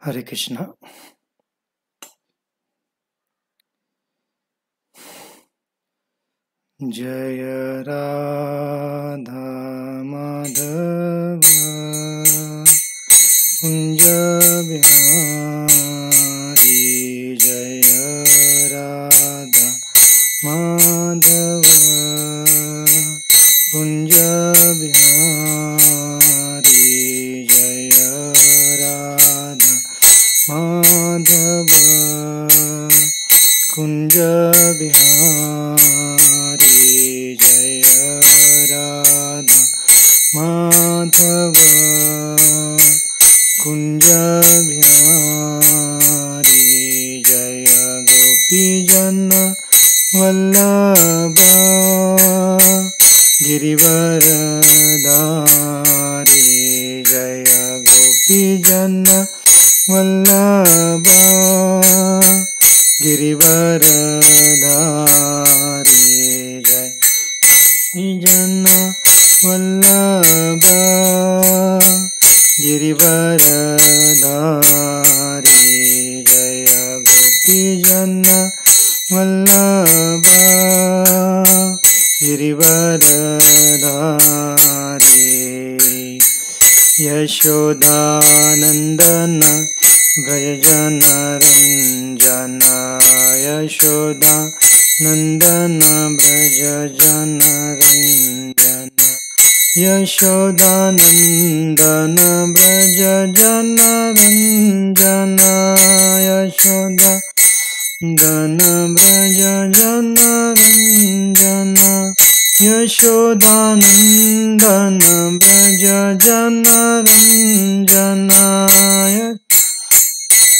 हरे कृष्णा। जय राधा माधव कुंज बिहारी, जय राधा माधव कुंज बिहारी, जय राधा माधव कुंज बिहारी, जय राधा माधव कुंज बिहारी, जय गोपीजन वल्लभ गिरिवरधारी, जय गोपीजन वल्लभ गिरिवरधारी, जय जन वल्लभ गिरिवरधारी, जय गोपीजन वल्लभ गिरिवरधारी, यशोदानंदन व्रजनरंजन, यशोदानंदन व्रजनरंजन, यशोदानंदन व्रजनरंजन, यशोदानंदन व्रजनरंजन, यशोदानंदन व्रजनरंजन,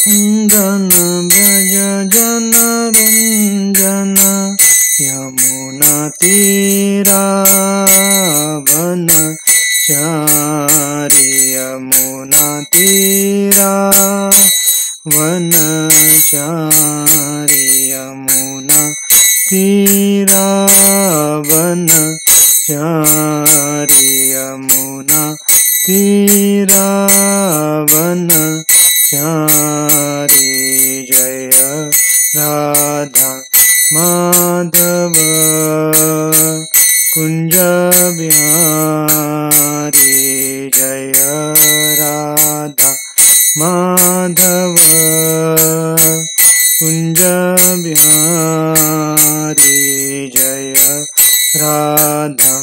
नंदन व्रजनरंजन, यमुना तीरावनचारी, यमुना तीरावनचारी, यमुना तीरावनचारी, यमुना तीरावनचारी, जय राधा माधव कुंज बिहारी, जय राधा माधव कुंज बिहारी, जय राधा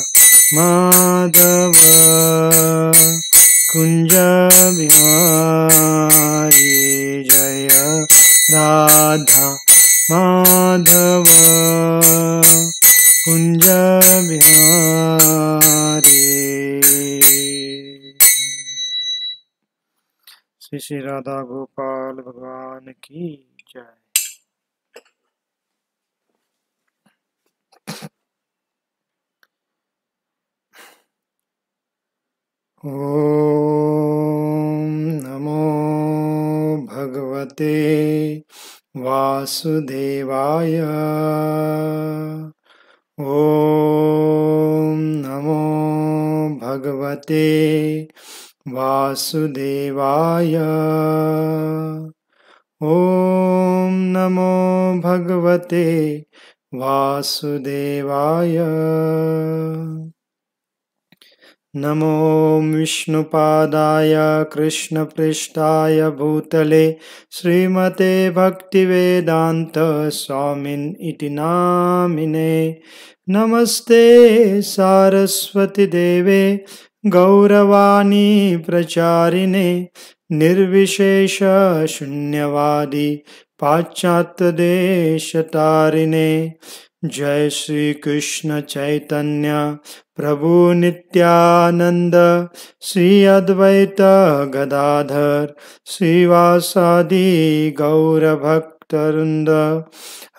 माधव कुंज बिहारी, जय राधा माधव कुंज बिहारी। श्री श्री राधा गोपाल भगवान की जय। ओम नमो भगवते वासुदेवाय, ओम नमो भगवते वासुदेवाय, ओम नमो भगवते वासुदेवाय, नमो विष्णुपादाय कृष्णपृष्ठाय भूतले श्रीमते भक्तिवेदांत स्वामिन् इति नामिने, नमस्ते सारस्वती देवे गौरवाणी प्रचारिणे, निर्विशेष शून्यवादी पाश्चात्य देशतारिणे, जय श्री कृष्ण चैतन्य प्रभु नित्यानंद, श्री अद्वैत गदाधर श्रीवासादि गौर भक्तवृंद,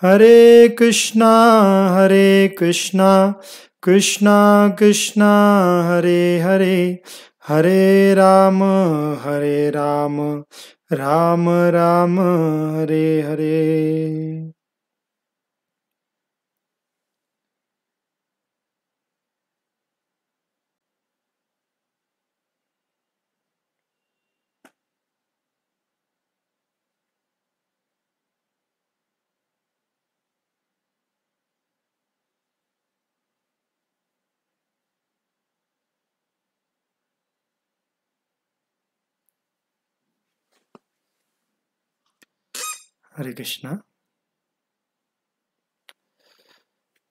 हरे कृष्णा कृष्णा कृष्णा हरे हरे, हरे राम राम राम हरे हरे। हरे कृष्ण.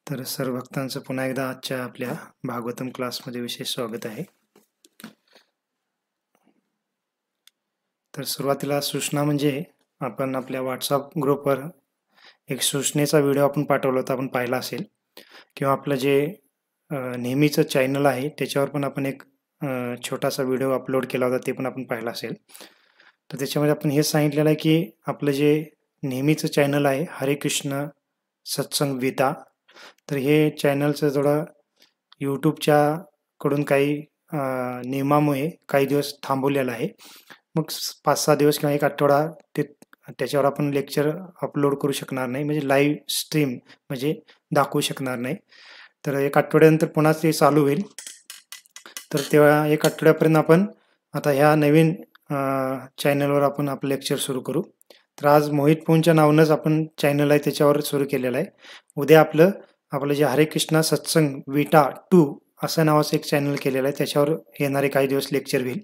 तर सर्व भक्तांचं पुन्हा एकदा आजच्या आपल्या भागवतम क्लासमध्ये विशेष स्वागत आहे. तर सुरुवातीला सूचना म्हणजे आपण आपल्या व्हॉट्सअप ग्रुपवर एक सूचनेचा व्हिडिओ आपण पाठवला होता, आपण पाहिला असेल. किंवा आपलं जे नेहमीचं चॅनल आहे त्याच्यावर पण आपण एक छोटासा व्हिडिओ अपलोड केला होता, ते पण आपण पाहिला असेल. तर त्याच्यामध्ये आपण हे सांगितलेलं आहे की आपलं जे नेहमीचं चॅनल आहे हरे कृष्ण सत्संग विता, तर हे चॅनलचं थोडं यूट्यूबच्या कडून काही नियमामुळे काही दिवस थांबवलेलं आहे. मग 5-6 दिवस किंवा एक आठवडा त्याच्यावर आपण लेक्चर अपलोड करू शकणार नाही, म्हणजे लाईव्ह स्ट्रीम म्हणजे दाखवू शकणार नाही. तर एक आठवड्यानंतर पुन्हा ते चालू होईल. तर तेव्हा एक आठवड्यापर्यंत आपण आता ह्या नवीन चॅनलवर आपण आपलं लेक्चर सुरू करू. तर आज मोहित पोनच्या नावानंच आपण चॅनल आहे त्याच्यावर सुरू केलेलं आहे. उद्या आपलं जे हरे कृष्णा सत्संग विटा 2 असं नावाचं एक चॅनल केलेलं आहे, त्याच्यावर येणारे काही दिवस लेक्चर होईल.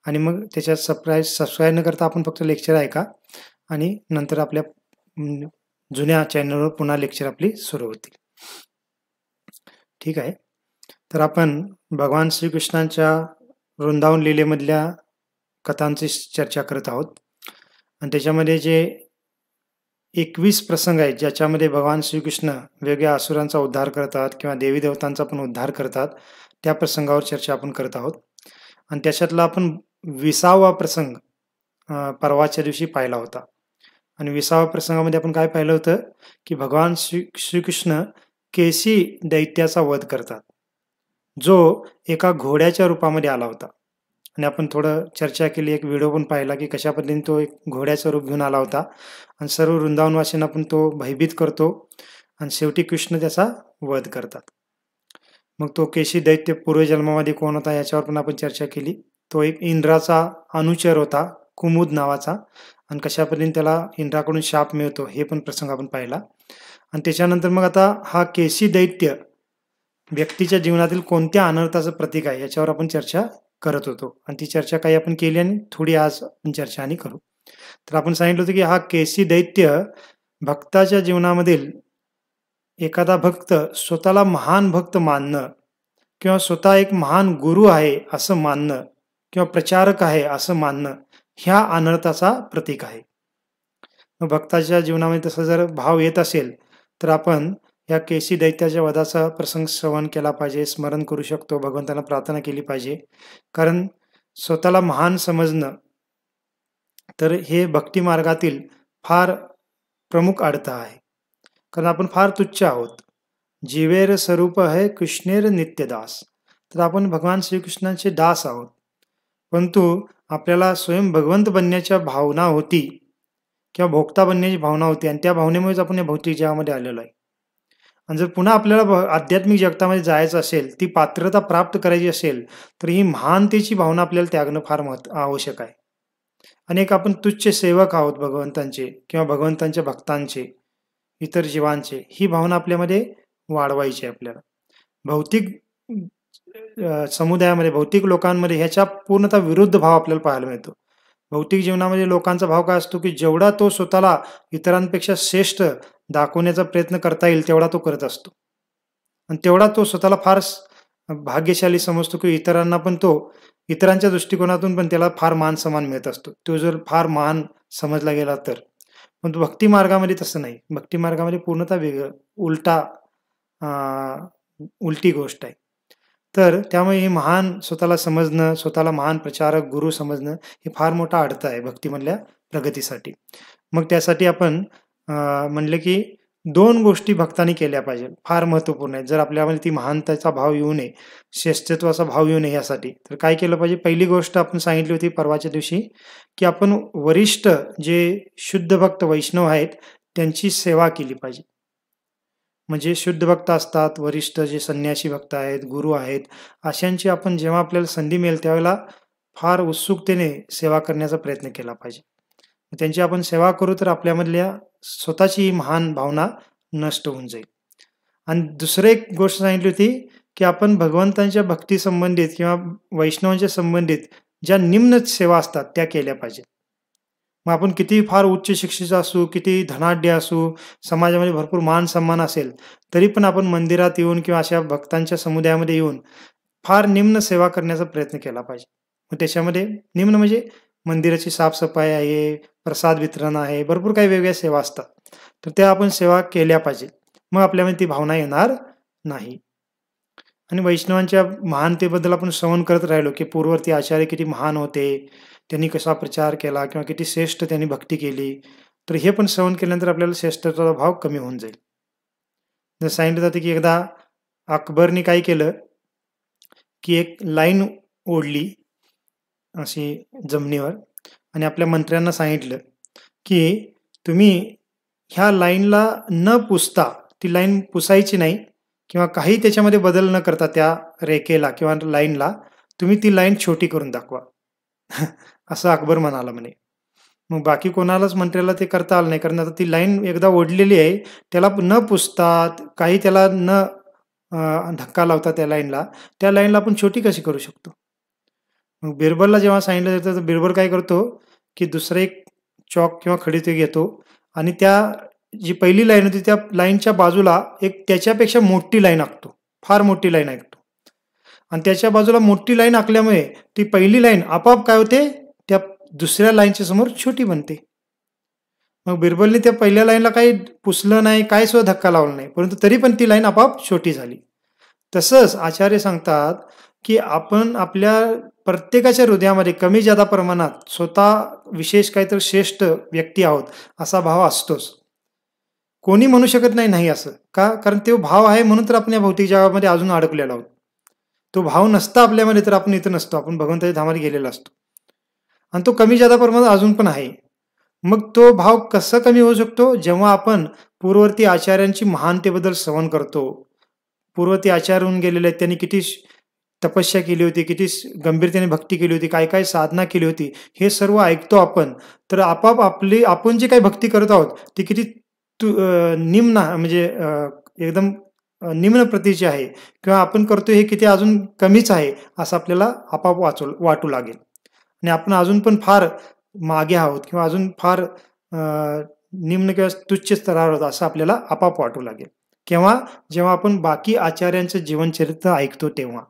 आणि मग त्याच्यात सबस्क्राईब न करता आपण फक्त लेक्चर ऐका आणि नंतर आपल्या जुन्या चॅनलवर पुन्हा लेक्चर आपली सुरू होतील. ठीक आहे. तर आपण भगवान श्रीकृष्णांच्या वृंदावन लीलेमधल्या कथांची चर्चा करत आहोत. आणि त्याच्यामध्ये जे 21 प्रसंग आहेत ज्याच्यामध्ये भगवान श्रीकृष्ण वेगवेगळ्या असुरांचा उद्धार करतात किंवा देवी देवतांचा पण उद्धार करतात, त्या प्रसंगावर चर्चा आपण करत आहोत. आणि त्याच्यातला आपण 20वा प्रसंग परवाच्या दिवशी पाहिला होता. आणि 20व्या प्रसंगामध्ये आपण काय पाहिलं होतं की भगवान श्रीकृष्ण केसी दैत्याचा वध करतात, जो एका घोड्याच्या रूपामध्ये आला होता. आणि आपण थोडं चर्चा केली, एक व्हिडिओ पण पाहिला की कशा पद्धतीने तो एक घोड्याचं रूप घेऊन आला होता आणि सर्व वृंदावनवासींना पण तो भयभीत करतो आणि शेवटी कृष्ण त्याचा वध करतात. मग तो केशी दैत्य पूर्वजन्मामध्ये कोण होता याच्यावर पण आपण चर्चा केली. तो एक इंद्राचा अनुचर होता, कुमुद नावाचा, आणि कशा पद्धतीने त्याला इंद्राकडून शाप मिळतो हे पण प्रसंग आपण पाहिला. आणि त्याच्यानंतर मग आता हा केसी दैत्य व्यक्तीच्या जीवनातील कोणत्या अनर्थाचं प्रतीक आहे याच्यावर आपण चर्चा करत होतो. आणि ती चर्चा काही आपण केली आणि थोडी आज आपण चर्चा आणि करू. तर आपण सांगितलं होतं की हा केसी दैत्य भक्ताच्या जीवनामधील एखादा भक्त स्वतःला महान भक्त मानणं किंवा स्वतः एक महान गुरु आहे असं मानणं किंवा प्रचारक आहे असं मानणं ह्या अनर्थाचा प्रतीक आहे. मग भक्ताच्या जीवनामध्ये तसं जर भाव येत असेल तर आपण या केसी दैत्याच्या वधाचा प्रसंग श्रवण केला पाहिजे, स्मरण करू शकतो, भगवंतांना प्रार्थना केली पाहिजे. कारण स्वतःला महान समजणं तर हे भक्ती मार्गातील फार प्रमुख अडथळा आहे. कारण आपण फार तुच्छ आहोत. जीवेर स्वरूप है कृष्णेर नित्यदास. तर आपण भगवान श्रीकृष्णांचे दास आहोत, परंतु आपल्याला स्वयं भगवंत बनण्याच्या भावना होती किंवा भोक्ता बनण्याची भावना होती आणि त्या भावनेमुळेच आपण या भौतिक जगामध्ये आलेलो आहे. आणि जर पुन्हा आपल्याला आध्यात्मिक जगतामध्ये जायचं असेल, ती पात्रता प्राप्त करायची असेल, तर ही महानतेची भावना आपल्याला त्यागणं फार आवश्यक आहे. अनेक आपण तुच्छ सेवक आहोत भगवंतांचे किंवा भगवंतांच्या भक्तांचे, इतर जीवांचे. ही भावना आपल्यामध्ये वाढवायची आहे आपल्याला. भौतिक समुदायामध्ये, भौतिक लोकांमध्ये ह्याच्या पूर्णतः विरुद्ध भाव आपल्याला पाहायला मिळतो. भौतिक जीवनामध्ये लोकांचा भाव काय असतो की जेवढा तो स्वतःला इतरांपेक्षा श्रेष्ठ दाखवण्याचा प्रयत्न करता येईल तेवढा तो करत असतो. आणि तेवढा तो स्वतःला फार भाग्यशाली समजतो की इतरांना पण तो इतरांच्या दृष्टिकोनातून पण त्याला फार मान सन्मान मिळत असतो, तो जर फार महान समजला गेला तर. पण भक्ती मार्गामध्ये तसं नाही. भक्ती मार्गामध्ये पूर्णतः वेगळं उलटी गोष्ट आहे. तर त्यामुळे हे महान स्वतःला समजणं, स्वतःला महान प्रचारक गुरु समजणं हे फार मोठा अडथळा आहे भक्तीमधल्या प्रगतीसाठी. मग त्यासाठी आपण म्हणले की 2 गोष्टी भक्तांनी केल्या पाहिजे, फार महत्त्वपूर्ण आहेत. जर आपल्यामध्ये ती महानतेचा भाव येऊ नये, श्रेष्ठत्वाचा भाव येऊ नये यासाठी तर काय केलं पाहिजे. पहिली गोष्ट आपण सांगितली होती परवाच्या दिवशी की आपण वरिष्ठ जे शुद्ध भक्त वैष्णव आहेत त्यांची सेवा केली पाहिजे. म्हणजे शुद्ध भक्त असतात, वरिष्ठ जे संन्यासी भक्त आहेत, गुरु आहेत, अशांची आपण जेव्हा आपल्याला संधी मिळेल त्यावेळेला फार उत्सुकतेने सेवा करण्याचा प्रयत्न केला पाहिजे. त्यांची आपण सेवा करू तर आपल्यामधल्या स्वतःची ही महान भावना नष्ट होऊन जाईल. आणि दुसरी एक गोष्ट सांगितली होती की आपण भगवंतांच्या भक्ती संबंधित किंवा वैष्णवांच्या संबंधित ज्या निम्न सेवा असतात त्या केल्या पाहिजेत. मग आपण किती फार उच्च शिक्षित असू, किती धनाढ्य असू, समाजामध्ये भरपूर मान सन्मान असेल, तरी पण आपण मंदिरात येऊन किंवा अशा भक्तांच्या समुदायामध्ये येऊन फार निम्न सेवा करण्याचा प्रयत्न केला पाहिजे. मग त्याच्यामध्ये निम्न म्हणजे मंदिराची साफ-सफाई आहे, प्रसाद वितरण आहे, भरपूर काही वेगवेगळ्या सेवा असतात. तर त्या आपण सेवा केल्या पाहिजे. मग आपल्यामध्ये ती भावना येणार नाही. आणि वैष्णवांच्या महानतेबद्दल आपण श्रवण करत राहिलो, की पूर्ववर्ती आचार्य किती महान होते, त्यांनी कसा प्रचार केला किंवा किती श्रेष्ठ त्यांनी भक्ती केली. तर हे पण श्रवण केल्यानंतर आपल्याला श्रेष्ठत्वाचा भाव कमी होऊन जाईल. जसं सांगितलं जातं, की एकदा अकबरने काय केलं, की एक लाईन ओढली अशी जमिनीवर आणि आपल्या मंत्र्यांना सांगितलं, की तुम्ही ह्या लाईनला न पुसता, ती लाईन पुसायची नाही किंवा काही त्याच्यामध्ये बदल न करता त्या रेखेला किंवा लाईनला तुम्ही ती लाईन छोटी करून दाखवा. असं अकबर म्हणाला म्हणे. मग बाकी कोणालाच मंत्र्याला ते करता आलं नाही, कारण आता ती लाईन एकदा ओढलेली आहे, त्याला न पुसता, काही त्याला न धक्का लावता त्या लाईनला आपण छोटी कशी करू शकतो? मग बिरबलला जेव्हा सांगितलं जातं, तर बिरबल काय करतो, की दुसरं एक चॉक किंवा खडी ते घेतो आणि त्या जी पहिली लाईन होती, त्या लाईनच्या बाजूला एक त्याच्यापेक्षा मोठी लाईन आखतो. फार मोठी लाईन आखतो. आणि त्याच्या बाजूला मोठी लाईन आखल्यामुळे ती पहिली लाईन आपोआप काय होते, त्या दुसऱ्या लाईनच्या समोर छोटी बनते. मग बिरबलने त्या पहिल्या लाईनला काही पुसलं नाही, काही सुद्धा धक्का लावला नाही, परंतु तरी पण ती लाईन आपोआप छोटी झाली. तसंच आचार्य सांगतात, की आपण आपल्या प्रत्येकाच्या हृदयामध्ये कमी जादा प्रमाणात स्वतः विशेष काहीतरी श्रेष्ठ व्यक्ती आहोत असा भाव असतोच. कोणी म्हणू शकत नाही नाही असं. का? कारण तो भाव आहे म्हणून तर आपण या भौतिक जगामध्ये अजून अडकलेलो आहोत. तो भाव नसता आपल्यामध्ये तर आपण इथं नसतो. आपण भगवंताच्या धामात गेलेला असतो. आणि तो कमी जादा प्रमाणात अजून पण आहे. मग तो भाव कसा कमी होऊ शकतो? जेव्हा आपण पूर्ववर्ती आचार्यांची महानतेबद्दल श्रवण करतो. पूर्ववर्ती आचार्य होऊन गेलेले आहेत, त्यांनी किती तपस्या केली होती, किती गंभीरतेने भक्ती केली होती, काय काय साधना केली होती, हे सर्व ऐकतो आपण. तर आपोआप आपण जी काही भक्ती करत आहोत ती किती निम्न म्हणजे एकदम निम्न प्रतीची आहे किंवा आपण करतो हे किती अजून कमीच आहे असं आपल्याला आपोआप वाटू लागेल. आणि आपण अजून पण फार मागे आहोत किंवा अजून फार निम्न किंवा तुच्छ स्तरावर आहोत असं आपल्याला आपोआप वाटू लागेल. केव्हा? जेव्हा आपण बाकी आचार्यांचं जीवनचरित्र ऐकतो तेव्हा.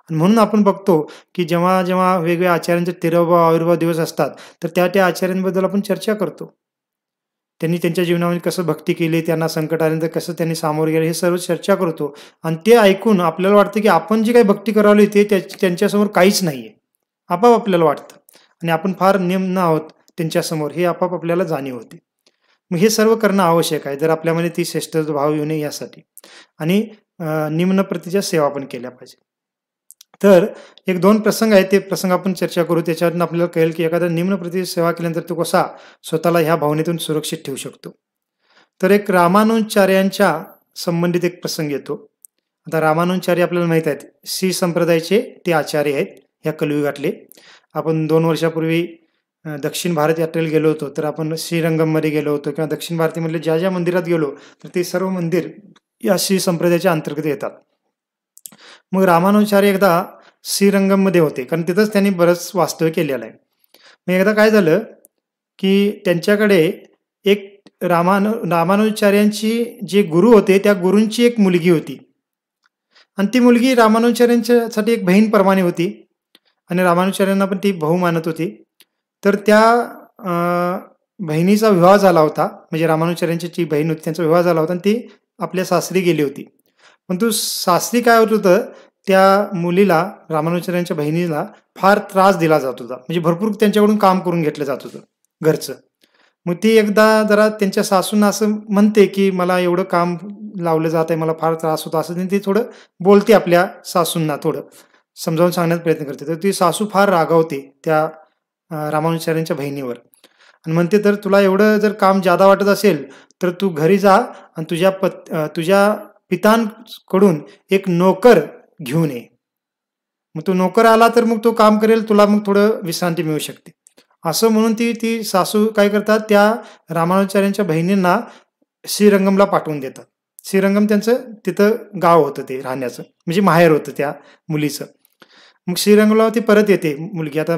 आणि म्हणून आपण बघतो, की जेव्हा जेव्हा वेगवेगळ्या आचार्यांचे 13वा आविर्भाव दिवस असतात, तर त्या आचार्यांबद्दल आपण चर्चा करतो. त्यांनी त्यांच्या जीवनामध्ये कसं भक्ती केली, त्यांना संकट आल्यानंतर कसं त्यांनी सामोरे गेले, हे सर्व चर्चा करतो. आणि ते ऐकून आपल्याला वाटतं, की आपण जी काही भक्ती करावी ते त्यांच्यासमोर काहीच नाहीये. आपोआप आपल्याला वाटतं. आणि आपण फार निम्न आहोत त्यांच्यासमोर, हे आपोआप आपल्याला जाणीव होते. मग हे सर्व करणं आवश्यक आहे, जर आपल्यामध्ये ती श्रेष्ठत्व भाव येऊ नये यासाठी. आणि निम्न प्रतीच्या सेवा पण केल्या पाहिजे. तर एक 2 प्रसंग आहेत, ते प्रसंग आपण चर्चा करू. त्याच्यातून आपल्याला कळेल, की एखाद्या निम्न प्रतीची सेवा केल्यानंतर तो कसा स्वतःला ह्या भावनेतून सुरक्षित ठेवू शकतो. तर एक रामानुजाचार्यांच्या संबंधित एक प्रसंग येतो. आता रामानुजाचार्य आपल्याला माहित आहेत, श्री संप्रदायाचे ते आचार्य आहेत ह्या कलियुगातले. आपण 2 वर्षापूर्वी दक्षिण भारत यात्रेला गेलो होतो, तर आपण श्रीरंगममध्ये गेलो होतो किंवा दक्षिण भारतामधले ज्या ज्या मंदिरात गेलो, तर ते सर्व मंदिर या श्री संप्रदायाच्या अंतर्गत येतात. मग रामानुजाचार्य एकदा श्रीरंगममध्ये होते, कारण तिथंच त्यांनी बरंच वास्तव्य केलेलं आहे. मग एकदा काय झालं, की त्यांच्याकडे एक रामानुजाचार्यांची जे गुरु होते, त्या गुरूंची एक मुलगी होती. आणि ती मुलगी रामानुजाचार्यांच्यासाठी एक बहीणप्रमाणे होती आणि रामानुजाचार्यांना पण ती भाऊ मानत होती. तर त्या बहिणीचा विवाह झाला होता, म्हणजे रामानुजाचार्यांची जी बहीण होती त्यांचा विवाह झाला होता आणि ती आपल्या सासरी गेली होती. पण तो सासरी काय होत होतं, त्या मुलीला, रामानुजाचार्यांच्या बहिणीला फार त्रास दिला जात होता. म्हणजे भरपूर त्यांच्याकडून काम करून घेतलं जात होतं घरचं. मग ती एकदा जरा त्यांच्या सासूंना असं म्हणते, की मला एवढं काम लावलं जात आहे, मला फार त्रास होतो, असं ती थोडं बोलते आपल्या सासूंना, थोडं समजावून सांगण्याचा प्रयत्न करते. तर ती सासू फार रागावते त्या रामानुजाचार्यांच्या बहिणीवर आणि म्हणते, तर तुला एवढं जर काम जादा वाटत असेल तर तू घरी जा आणि तुझ्या पितांकडून एक नोकर घेऊन ये. मग तो नोकर आला तर मग तो काम करेल, तुला मग थोडं विश्रांती मिळू शकते. असं म्हणून ती सासू काय करतात, त्या रामानुजाचार्यांच्या बहिणींना श्रीरंगमला पाठवून देतात. श्रीरंगम त्यांचं तिथं गाव होतं, ते राहण्याचं म्हणजे माहेर होतं त्या मुलीचं. मग श्रीरंगाला ती परत येते मुलगी. आता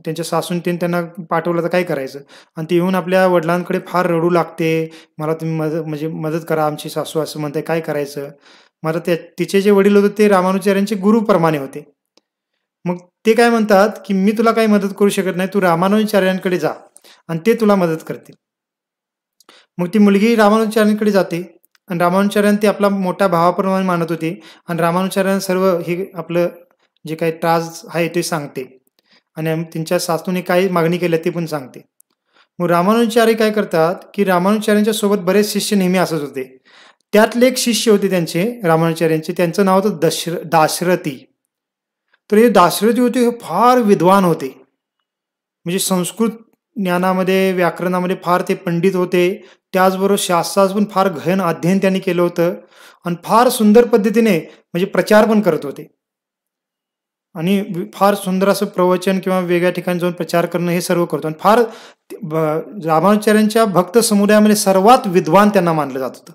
त्यांच्या सासून त्यांना पाठवलं तर काय करायचं? आणि ती येऊन आपल्या वडिलांकडे फार रडू लागते. मला तुम्ही म्हणजे मदत करा, आमची सासू असं म्हणते, काय करायचं? मला तिचे जे वडील होते ते रामानुजाचार्यांचे गुरुप्रमाणे होते. मग ते काय म्हणतात, की मी तुला काही मदत करू शकत नाही, तू रामानुजाचार्यांकडे जा आणि ते तुला मदत करतील. मग ती मुलगी रामानुजाचार्यांकडे जाते आणि रामानुजाचार्यांना ते आपला मोठ्या भावाप्रमाणे मानत होते आणि रामानुजाचार्यांना सर्व हे आपलं जे काही त्रास आहे ते सांगते आणि त्यांच्या सासूने काय मागणी केली ते पण सांगते. मग रामानुजाचार्य काय करतात, की रामानुजाचार्यांच्या सोबत बरेच शिष्य नेहमी असत होते. त्यातले एक शिष्य होते त्यांचे रामानुजाचार्यांचे, त्यांचं नाव होतं दाशरथी. तर हे दाशरथी होते, हे फार विद्वान होते. म्हणजे संस्कृत ज्ञानामध्ये, व्याकरणामध्ये फार ते पंडित होते. त्याचबरोबर शास्त्राचं पण फार गहन अध्ययन त्यांनी केलं होतं आणि फार सुंदर पद्धतीने म्हणजे प्रचार पण करत होते. आणि फार सुंदर असं प्रवचन किंवा वेगळ्या ठिकाणी जाऊन प्रचार करणं हे सर्व करतो. आणि फार रामानुजाचार्यांच्या भक्त समुदायामध्ये सर्वात विद्वान त्यांना मानलं जात होतं.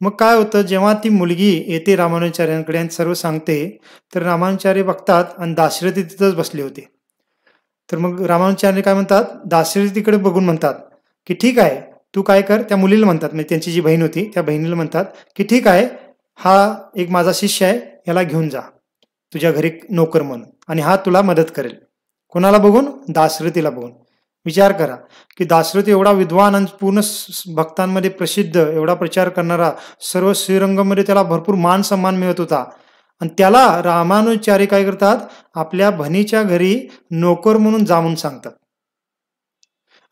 मग काय होतं, जेव्हा ती मुलगी येते रामानुजाचार्यांकडे आणि सर्व सांगते, तर रामानुजाचार्य बघतात आणि दाशरथी तिथंच बसले होते. तर मग रामानुजाचार्य काय म्हणतात, दाशरथीकडे बघून म्हणतात, की ठीक आहे, तू काय कर, त्या मुलीला म्हणतात, म्हणजे त्यांची जी बहीण होती त्या बहिणीला म्हणतात, की ठीक आहे, हा एक माझा शिष्य आहे, याला घेऊन जा तुझ्या घरी नोकर म्हणून आणि हा तुला मदत करेल. कोणाला बघून? दाशरथीला बघून. विचार करा, की दाशरथी एवढा विद्वान आणि पूर्ण भक्तांमध्ये प्रसिद्ध, एवढा प्रचार करणारा, सर्व श्रीरंगमध्ये त्याला भरपूर मान सन्मान मिळत होता आणि त्याला रामानुजाचार्य काय करतात, आपल्या बहिणीच्या घरी नोकर म्हणून जा म्हणून सांगतात.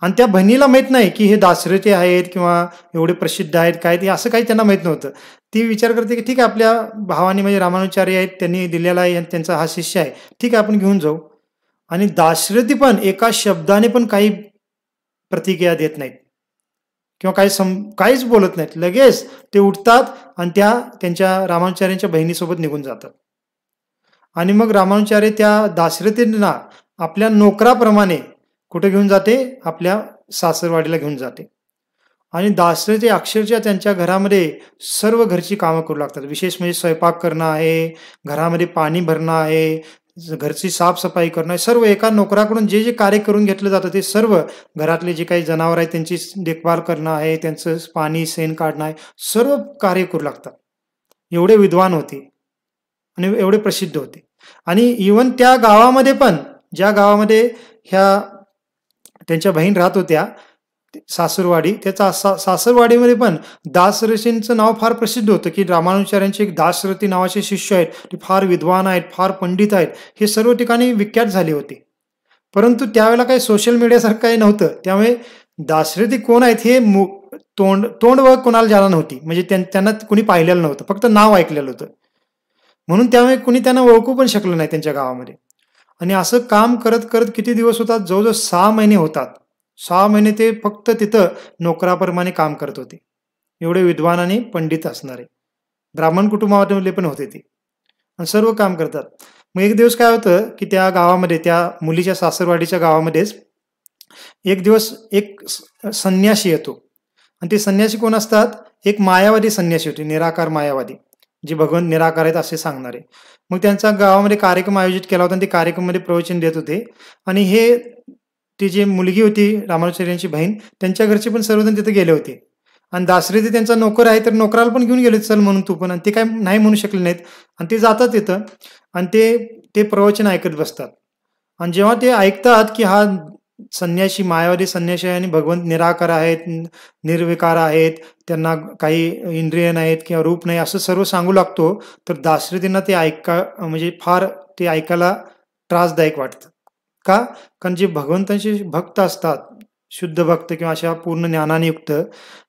आणि त्या बहिणीला माहित नाही की हे दाशरथी आहेत किंवा एवढे प्रसिद्ध आहेत काय, ते असं काही त्यांना माहित नव्हतं. ती विचार करते की ठीक आहे, आपल्या भावाने म्हणजे रामानुजाचार्य आहेत, त्यांनी दिलेला आहे आणि त्यांचा हा शिष्य आहे, ठीक आहे, आपण घेऊन जाऊ. आणि दाशरथी पण एका शब्दाने पण काही प्रतिक्रिया देत नाहीत किंवा काहीच बोलत नाहीत. लगेच ते उठतात आणि त्यांच्या रामानुजाचार्यांच्या बहिणीसोबत निघून जातात. आणि मग रामानुजाचार्य त्या दाशरथींना आपल्या नोकराप्रमाणे कुठे घेऊन जाते, आपल्या सासरवाडीला घेऊन जाते. आणि दाशरथी अक्षरशः त्यांच्या घरामध्ये सर्व घरची कामं करू लागतात. विशेष म्हणजे स्वयंपाक करणं आहे, घरामध्ये पाणी भरणं आहे, घरची साफसफाई करणं आहे, सर्व एका नोकराकडून जे जे कार्य करून घेतलं जातं ते सर्व, घरातले जे काही जनावर आहेत त्यांची देखभाल करणं आहे, त्यांचं पाणी शेण काढणं आहे, सर्व कार्य करू लागतात. एवढे विद्वान होते आणि एवढे प्रसिद्ध होते. आणि इव्हन त्या गावामध्ये पण, ज्या गावामध्ये ह्या त्यांच्या बहीण राहत होत्या, सासरवाडी, त्या सासरवाडीमध्ये पण दाशरथींचं नाव फार प्रसिद्ध होतं, की रामानुजाचार्यांचे एक दाशरथी नावाचे शिष्य आहेत, ते फार विद्वान आहेत, फार पंडित आहेत, हे सर्व ठिकाणी विख्यात झाले होते. परंतु त्यावेळेला काही सोशल मीडियासारखं काही नव्हतं, त्यामुळे दाशरथी कोण आहेत हे तोंड व कोणाला जाणा नव्हती. म्हणजे त्यांना कुणी पाहिलेलं नव्हतं, फक्त नाव ऐकलेलं होतं. म्हणून त्यामुळे कुणी त्यांना ओळखू पण शकलं नाही त्यांच्या गावामध्ये. आणि असं काम करत करत किती दिवस होतात, जवळजवळ 6 महिने होतात. 6 महिने ते फक्त तिथं नोकराप्रमाणे काम करत होते. एवढे विद्वान आणि पंडित असणारे, ब्राह्मण कुटुंबामध्ये पण होते ते आणि सर्व काम करतात. मग एक दिवस काय होतं, की त्या गावामध्ये, त्या मुलीच्या सासरवाडीच्या गावामध्येच एक दिवस एक संन्यासी येतो. आणि ते संन्यासी कोण असतात? एक मायावादी संन्यासी होते, निराकार मायावादी, जे भगवंत निराकार आहेत असे सांगणारे. मग त्यांचा गावामध्ये कार्यक्रम आयोजित केला होता आणि ते कार्यक्रमामध्ये प्रवचन देत होते. आणि ती जी मुलगी होती रामानुजाचार्यांची बहीण, त्यांच्या घरचे पण सर्वजण तिथे गेले होते. आणि दाशरथी त्यांचा नोकर आहे, तर नोकराला पण घेऊन गेले, चल म्हणून तू पण. आणि ते काय नाही म्हणू शकले नाहीत आणि ते जातात तिथं आणि ते प्रवचन ऐकत बसतात. आणि जेव्हा ते ऐकतात की हा संन्यासी, मायावादी संन्यासी आहे आणि भगवंत निराकार आहेत, निर्विकार आहेत, त्यांना काही इंद्रिय नाहीत किंवा रूप नाही, असं सर्व सांगू लागतो, तर दाशरथींना ते म्हणजे फार ते ऐकायला त्रासदायक वाटतं. का? कारण जे भगवंतांचे भक्त असतात, शुद्ध भक्त किंवा अशा पूर्ण ज्ञानाने युक्त,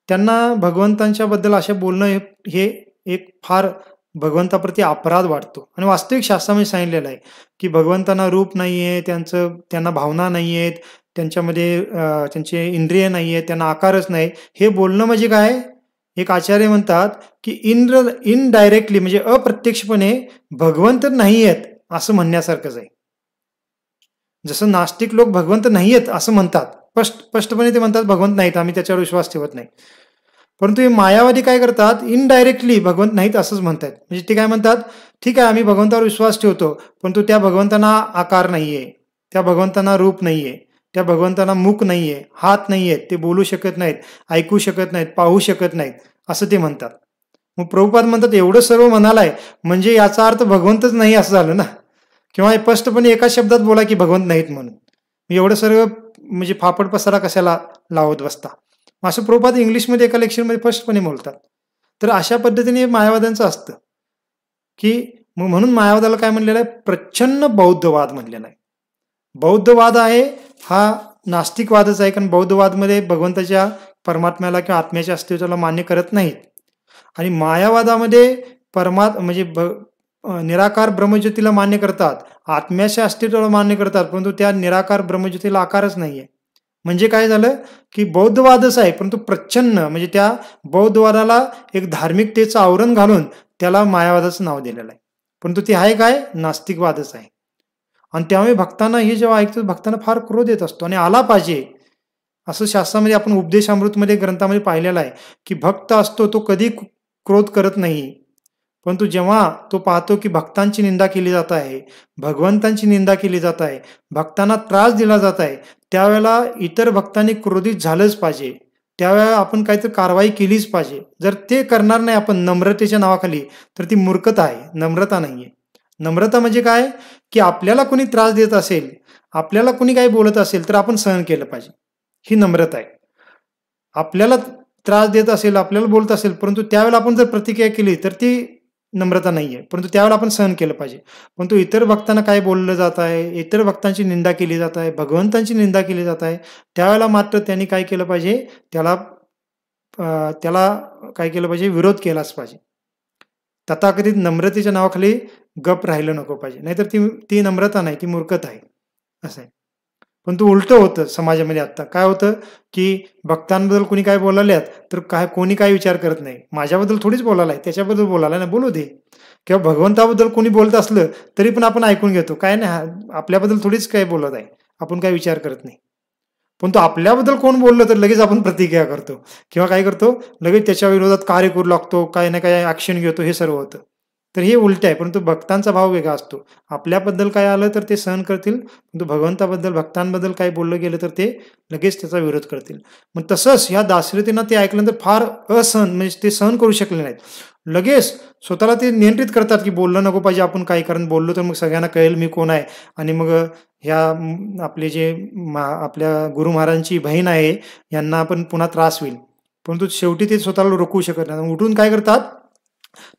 त्यांना भगवंतांच्या बद्दल असे बोलणं हे एक फार भगवंताप्रती अपराध वाटतो. आणि वास्तविक शास्त्रामध्ये सांगितलेलं आहे, की भगवंतांना रूप नाहीये, त्यांना भावना नाहीयेत, त्यांच्यामध्ये त्यांचे इंद्रिय नाहीये, त्यांना आकारच नाही, हे बोलणं म्हणजे काय? एक आचार्य म्हणतात, की इनडायरेक्टली म्हणजे अप्रत्यक्षपणे भगवंत नाही आहेत असं म्हणण्यासारखंच आहे. जसं नास्तिक लोक भगवंत नाही आहेत असं म्हणतात, स्पष्टपणे ते म्हणतात भगवंत नाहीत, आम्ही त्याच्यावर विश्वास ठेवत नाही. परंतु हे मायावादी काय करतात, इनडायरेक्टली भगवंत नाहीत असंच म्हणतात. म्हणजे ते काय म्हणतात, ठीक आहे आम्ही भगवंतावर विश्वास ठेवतो, परंतु त्या भगवंतांना आकार नाहीये, त्या भगवंतांना रूप नाहीये, त्या भगवंतांना मुख नाहीये, हात नाहीयेत, ते बोलू शकत नाहीत, ऐकू शकत नाहीत, पाहू शकत नाहीत, असं ते म्हणतात. मग प्रभुपाद म्हणतात एवढं सर्व म्हणालाय म्हणजे याचा अर्थ भगवंतच नाही असं झालं ना, किंवा स्पष्टपणे एका शब्दात बोला की भगवंत नाहीत म्हणून. एवढं सर्व म्हणजे फापड पसारा कशाला लावत बसता, असं प्रभुपाद इंग्लिशमध्ये एका लेक्चरमध्ये स्पष्टपणे बोलतात. तर अशा पद्धतीने मायावाद्यांचं असतं की म्हणून मायावादाला काय म्हणलेलं आहे, प्रच्छन्न बौद्धवाद म्हणलेला आहे. बौद्धवाद आहे हा नास्तिकवादच आहे, कारण बौद्धवादमध्ये भगवंताच्या परमात्म्याला किंवा आत्म्याच्या अस्तित्वाला मान्य करत नाहीत. आणि मायावादामध्ये म्हणजे निराकार ब्रह्मज्योतीला मान्य करतात, आत्म्याच्या अस्तित्वाला मान्य करतात, परंतु त्या निराकार ब्रह्मज्योतीला आकारच नाहीये. म्हणजे काय झालं की बौद्धवादच आहे, परंतु प्रच्छन्न म्हणजे त्या बौद्धवादाला एक धार्मिकतेचं आवरण घालून त्याला मायावादाचं नाव दिलेलं आहे, परंतु ते आहे काय, नास्तिकवादच आहे. आणि त्यामुळे भक्तांना हे जेव्हा ऐकतो भक्तांना फार क्रोध येत असतो आणि आला पाहिजे. असं शास्त्रामध्ये आपण उपदेशामृतमध्ये ग्रंथामध्ये पाहिलेलं आहे की भक्त असतो तो कधी क्रोध करत नाही, परंतु जेव्हा तो पाहतो की भक्तांची निंदा केली जात आहे, भगवंतांची निंदा केली जात आहे, भक्तांना त्रास दिला जात आहे, त्यावेळेला इतर भक्तांनी क्रोधित झालंच पाहिजे, त्यावेळेला आपण काहीतरी कारवाई केलीच पाहिजे. जर ते करणार नाही आपण नम्रतेच्या नावाखाली, तर ती मूर्खता आहे, नम्रता नाहीये. नम्रता म्हणजे काय की आपल्याला कोणी त्रास देत असेल, आपल्याला कोणी काही बोलत असेल तर आपण सहन केलं पाहिजे, ही नम्रता आहे. आपल्याला त्रास देत असेल, आपल्याला बोलत असेल, परंतु त्यावेळेला आपण जर प्रतिक्रिया केली तर ती नम्रता नाहीये, परंतु त्यावेळेला आपण सहन केलं पाहिजे. परंतु इतर भक्तांना काय बोललं जात आहे, इतर भक्तांची निंदा केली जात आहे, भगवंतांची निंदा केली जात आहे, त्यावेळेला मात्र त्यांनी काय केलं पाहिजे, त्याला काय केलं पाहिजे, विरोध केलाच पाहिजे. तथाकथित नम्रतेच्या नावाखाली गप राहिलं नको पाहिजे, नाहीतर ती नम्रता नाही, ती मूर्खता आहे, असं आहे. परंतु उलटं होतं समाजामध्ये. आता काय होतं की भक्तांबद्दल कोणी काय बोलायल्यात तर कोणी काय विचार करत नाही, माझ्याबद्दल थोडीच बोलायला आहे, त्याच्याबद्दल बोलायला नाही, बोलू दे. किंवा भगवंताबद्दल कोणी बोलत असलं तरी पण आपण ऐकून घेतो, काय नाही आपल्याबद्दल थोडीच काय बोलत आहे, आपण काय विचार करत नाही. पण तो आपल्याबद्दल कोण बोललं तर लगेच आपण प्रतिक्रिया करतो किंवा काय करतो, लगेच त्याच्या विरोधात कार्य करू लागतो, काय ना काय ऍक्शन घेतो, हे सर्व होतं. तर हे उलट आहे. परंतु भक्तांचा भाव वेगळा असतो, आपल्याबद्दल काय आलं तर ते सहन करतील, परंतु भगवंताबद्दल भक्तांबद्दल काय बोललं गेलं तर ते लगेच त्याचा विरोध करतील. मग तसंच ह्या दासरथींना ते ऐकल्यानंतर फार म्हणजे ते सहन करू शकले नाहीत. लगेच स्वतःला ते नियंत्रित करतात की बोललं नको पाहिजे आपण काही, कारण बोललो तर मग सगळ्यांना कळेल मी कोण आहे, आणि मग ह्या आपले जे आपल्या गुरु महाराजांची बहीण आहे यांना आपण पुन्हा त्रास होईल. परंतु शेवटी ते स्वतःला रोखू शकत नाही, उठून काय करतात,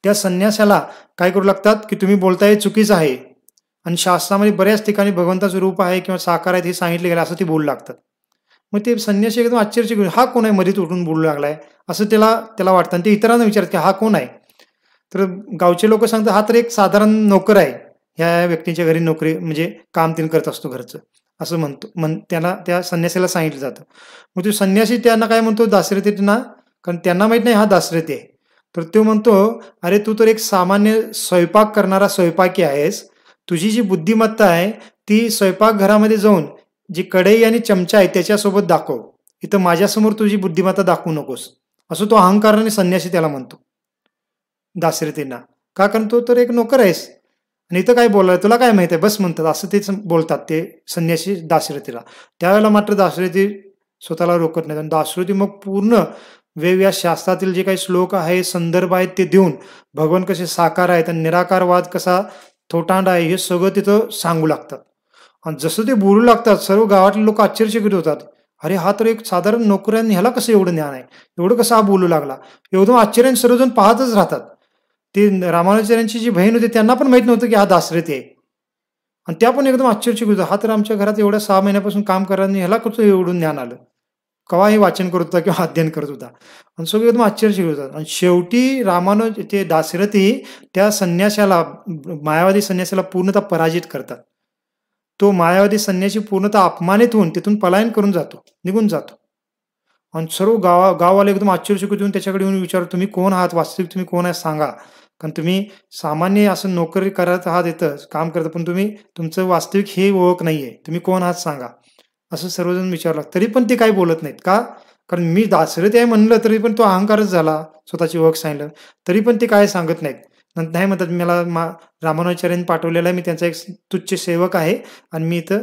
त्या संन्यासाला काय करू लागतात की तुम्ही बोलताय चुकीचं आहे, आणि शास्त्रामध्ये बऱ्याच ठिकाणी भगवंताचं रूप आहे किंवा साकार आहेत हे सांगितले गेले, असं ते बोलू लागतात. मग ते संन्यासी एकदम आश्चर्य घेऊन, हा कोण आहे मध्येच उठून बोलू लागलाय, असं त्याला वाटतं. आणि ते इतरांना विचारत की हा कोण आहे, तर गावचे लोक सांगतात हा तर एक साधारण नोकर आहे, ह्या व्यक्तीच्या घरी नोकरी म्हणजे काम तीन करत असतो घरचं, असं त्याला त्या संन्यासीला सांगितलं जातं. मग तो संन्यासी त्यांना काय म्हणतो, दासरथींना, कारण त्यांना माहित नाही हा दासरथी आहे, तर तो म्हणतो अरे तू तर एक सामान्य स्वयंपाक करणारा स्वयंपाकी आहेस, तुझी जी बुद्धिमत्ता आहे ती स्वयंपाकघरामध्ये जाऊन जी कढई आणि चमचा आहे त्याच्यासोबत दाखव, इथं माझ्यासमोर तुझी बुद्धिमत्ता दाखवू नकोस, असं तो अहंकाराने संन्यासी त्याला म्हणतो दासरथींना. का, कारण तो तर एक नोकर आहेस आणि इथं काय बोलाय, तुला काय माहित आहे, बस म्हणतात, असं तेच बोलतात ते संन्यासी दासरथीला. त्यावेळेला मात्र दासरथी स्वतःला रोखत नाही, आणि दासरथी मग पूर्ण वेगवेगळ्या शास्त्रातील जे काही श्लोक आहे, संदर्भ आहेत ते देऊन भगवान कसे साकार आहेत आणि निराकारवाद कसा थोटांड आहे हे सगळं तिथं सांगू लागतात. आणि जसं ते बोलू लागतात सर्व गावातले लोक आश्चर्यचकित होतात, अरे हा तर एक साधारण नोकर आहे, ह्याला कसं एवढं ज्ञान आहे, एवढं कसं हा बोलू लागला, एकदम आश्चर्याने सर्वजण पाहतच राहतात. ते रामानुजाचार्यांची जी बहीण होती त्यांना पण माहित नव्हतं की हा दासरथी आहे, आणि त्या पण एकदम आश्चर्यचकित होत्या, हा तर आमच्या घरात एवढ्या 6 महिन्यापासून काम करत नाही, ह्याला कसं एवढं ज्ञान आलं, केव्हा हे वाचन करत होता किंवा अध्ययन करत होता, आणि सगळे एकदम आश्चर्यचकित होतात. आणि शेवटी ते दासरथी त्या संन्यासाला, मायावादी संन्यासाला पूर्णतः पराजित करतात. तो मायावादी संन्यासी पूर्णतः अपमानित होऊन तिथून पलायन करून जातो, निघून जातो. आणि सर्व गाववाले एकदम आश्चर्यचकित होऊन त्याच्याकडे येऊन विचारतो, तुम्ही कोण आहात, वास्तविक तुम्ही कोण आहे सांगा, कारण तुम्ही सामान्य असं नोकरी करत आहात, इथं काम करत, पण तुमचं वास्तविक हे ओळख नाहीये, तुम्ही कोण आहात सांगा, असं सर्वजण विचारलं. तरी पण ते काही बोलत नाहीत. का, कारण मी दासरथी आहे म्हणलं तरी पण तो अहंकारच झाला, स्वतःची ओळख सांगितलं तरी पण ते काय सांगत नाहीत. नाही म्हणतात मला रामानुजाचार्यांनी पाठवलेलं आहे, मी त्यांचा एक तुच्छ सेवक आहे आणि मी इथं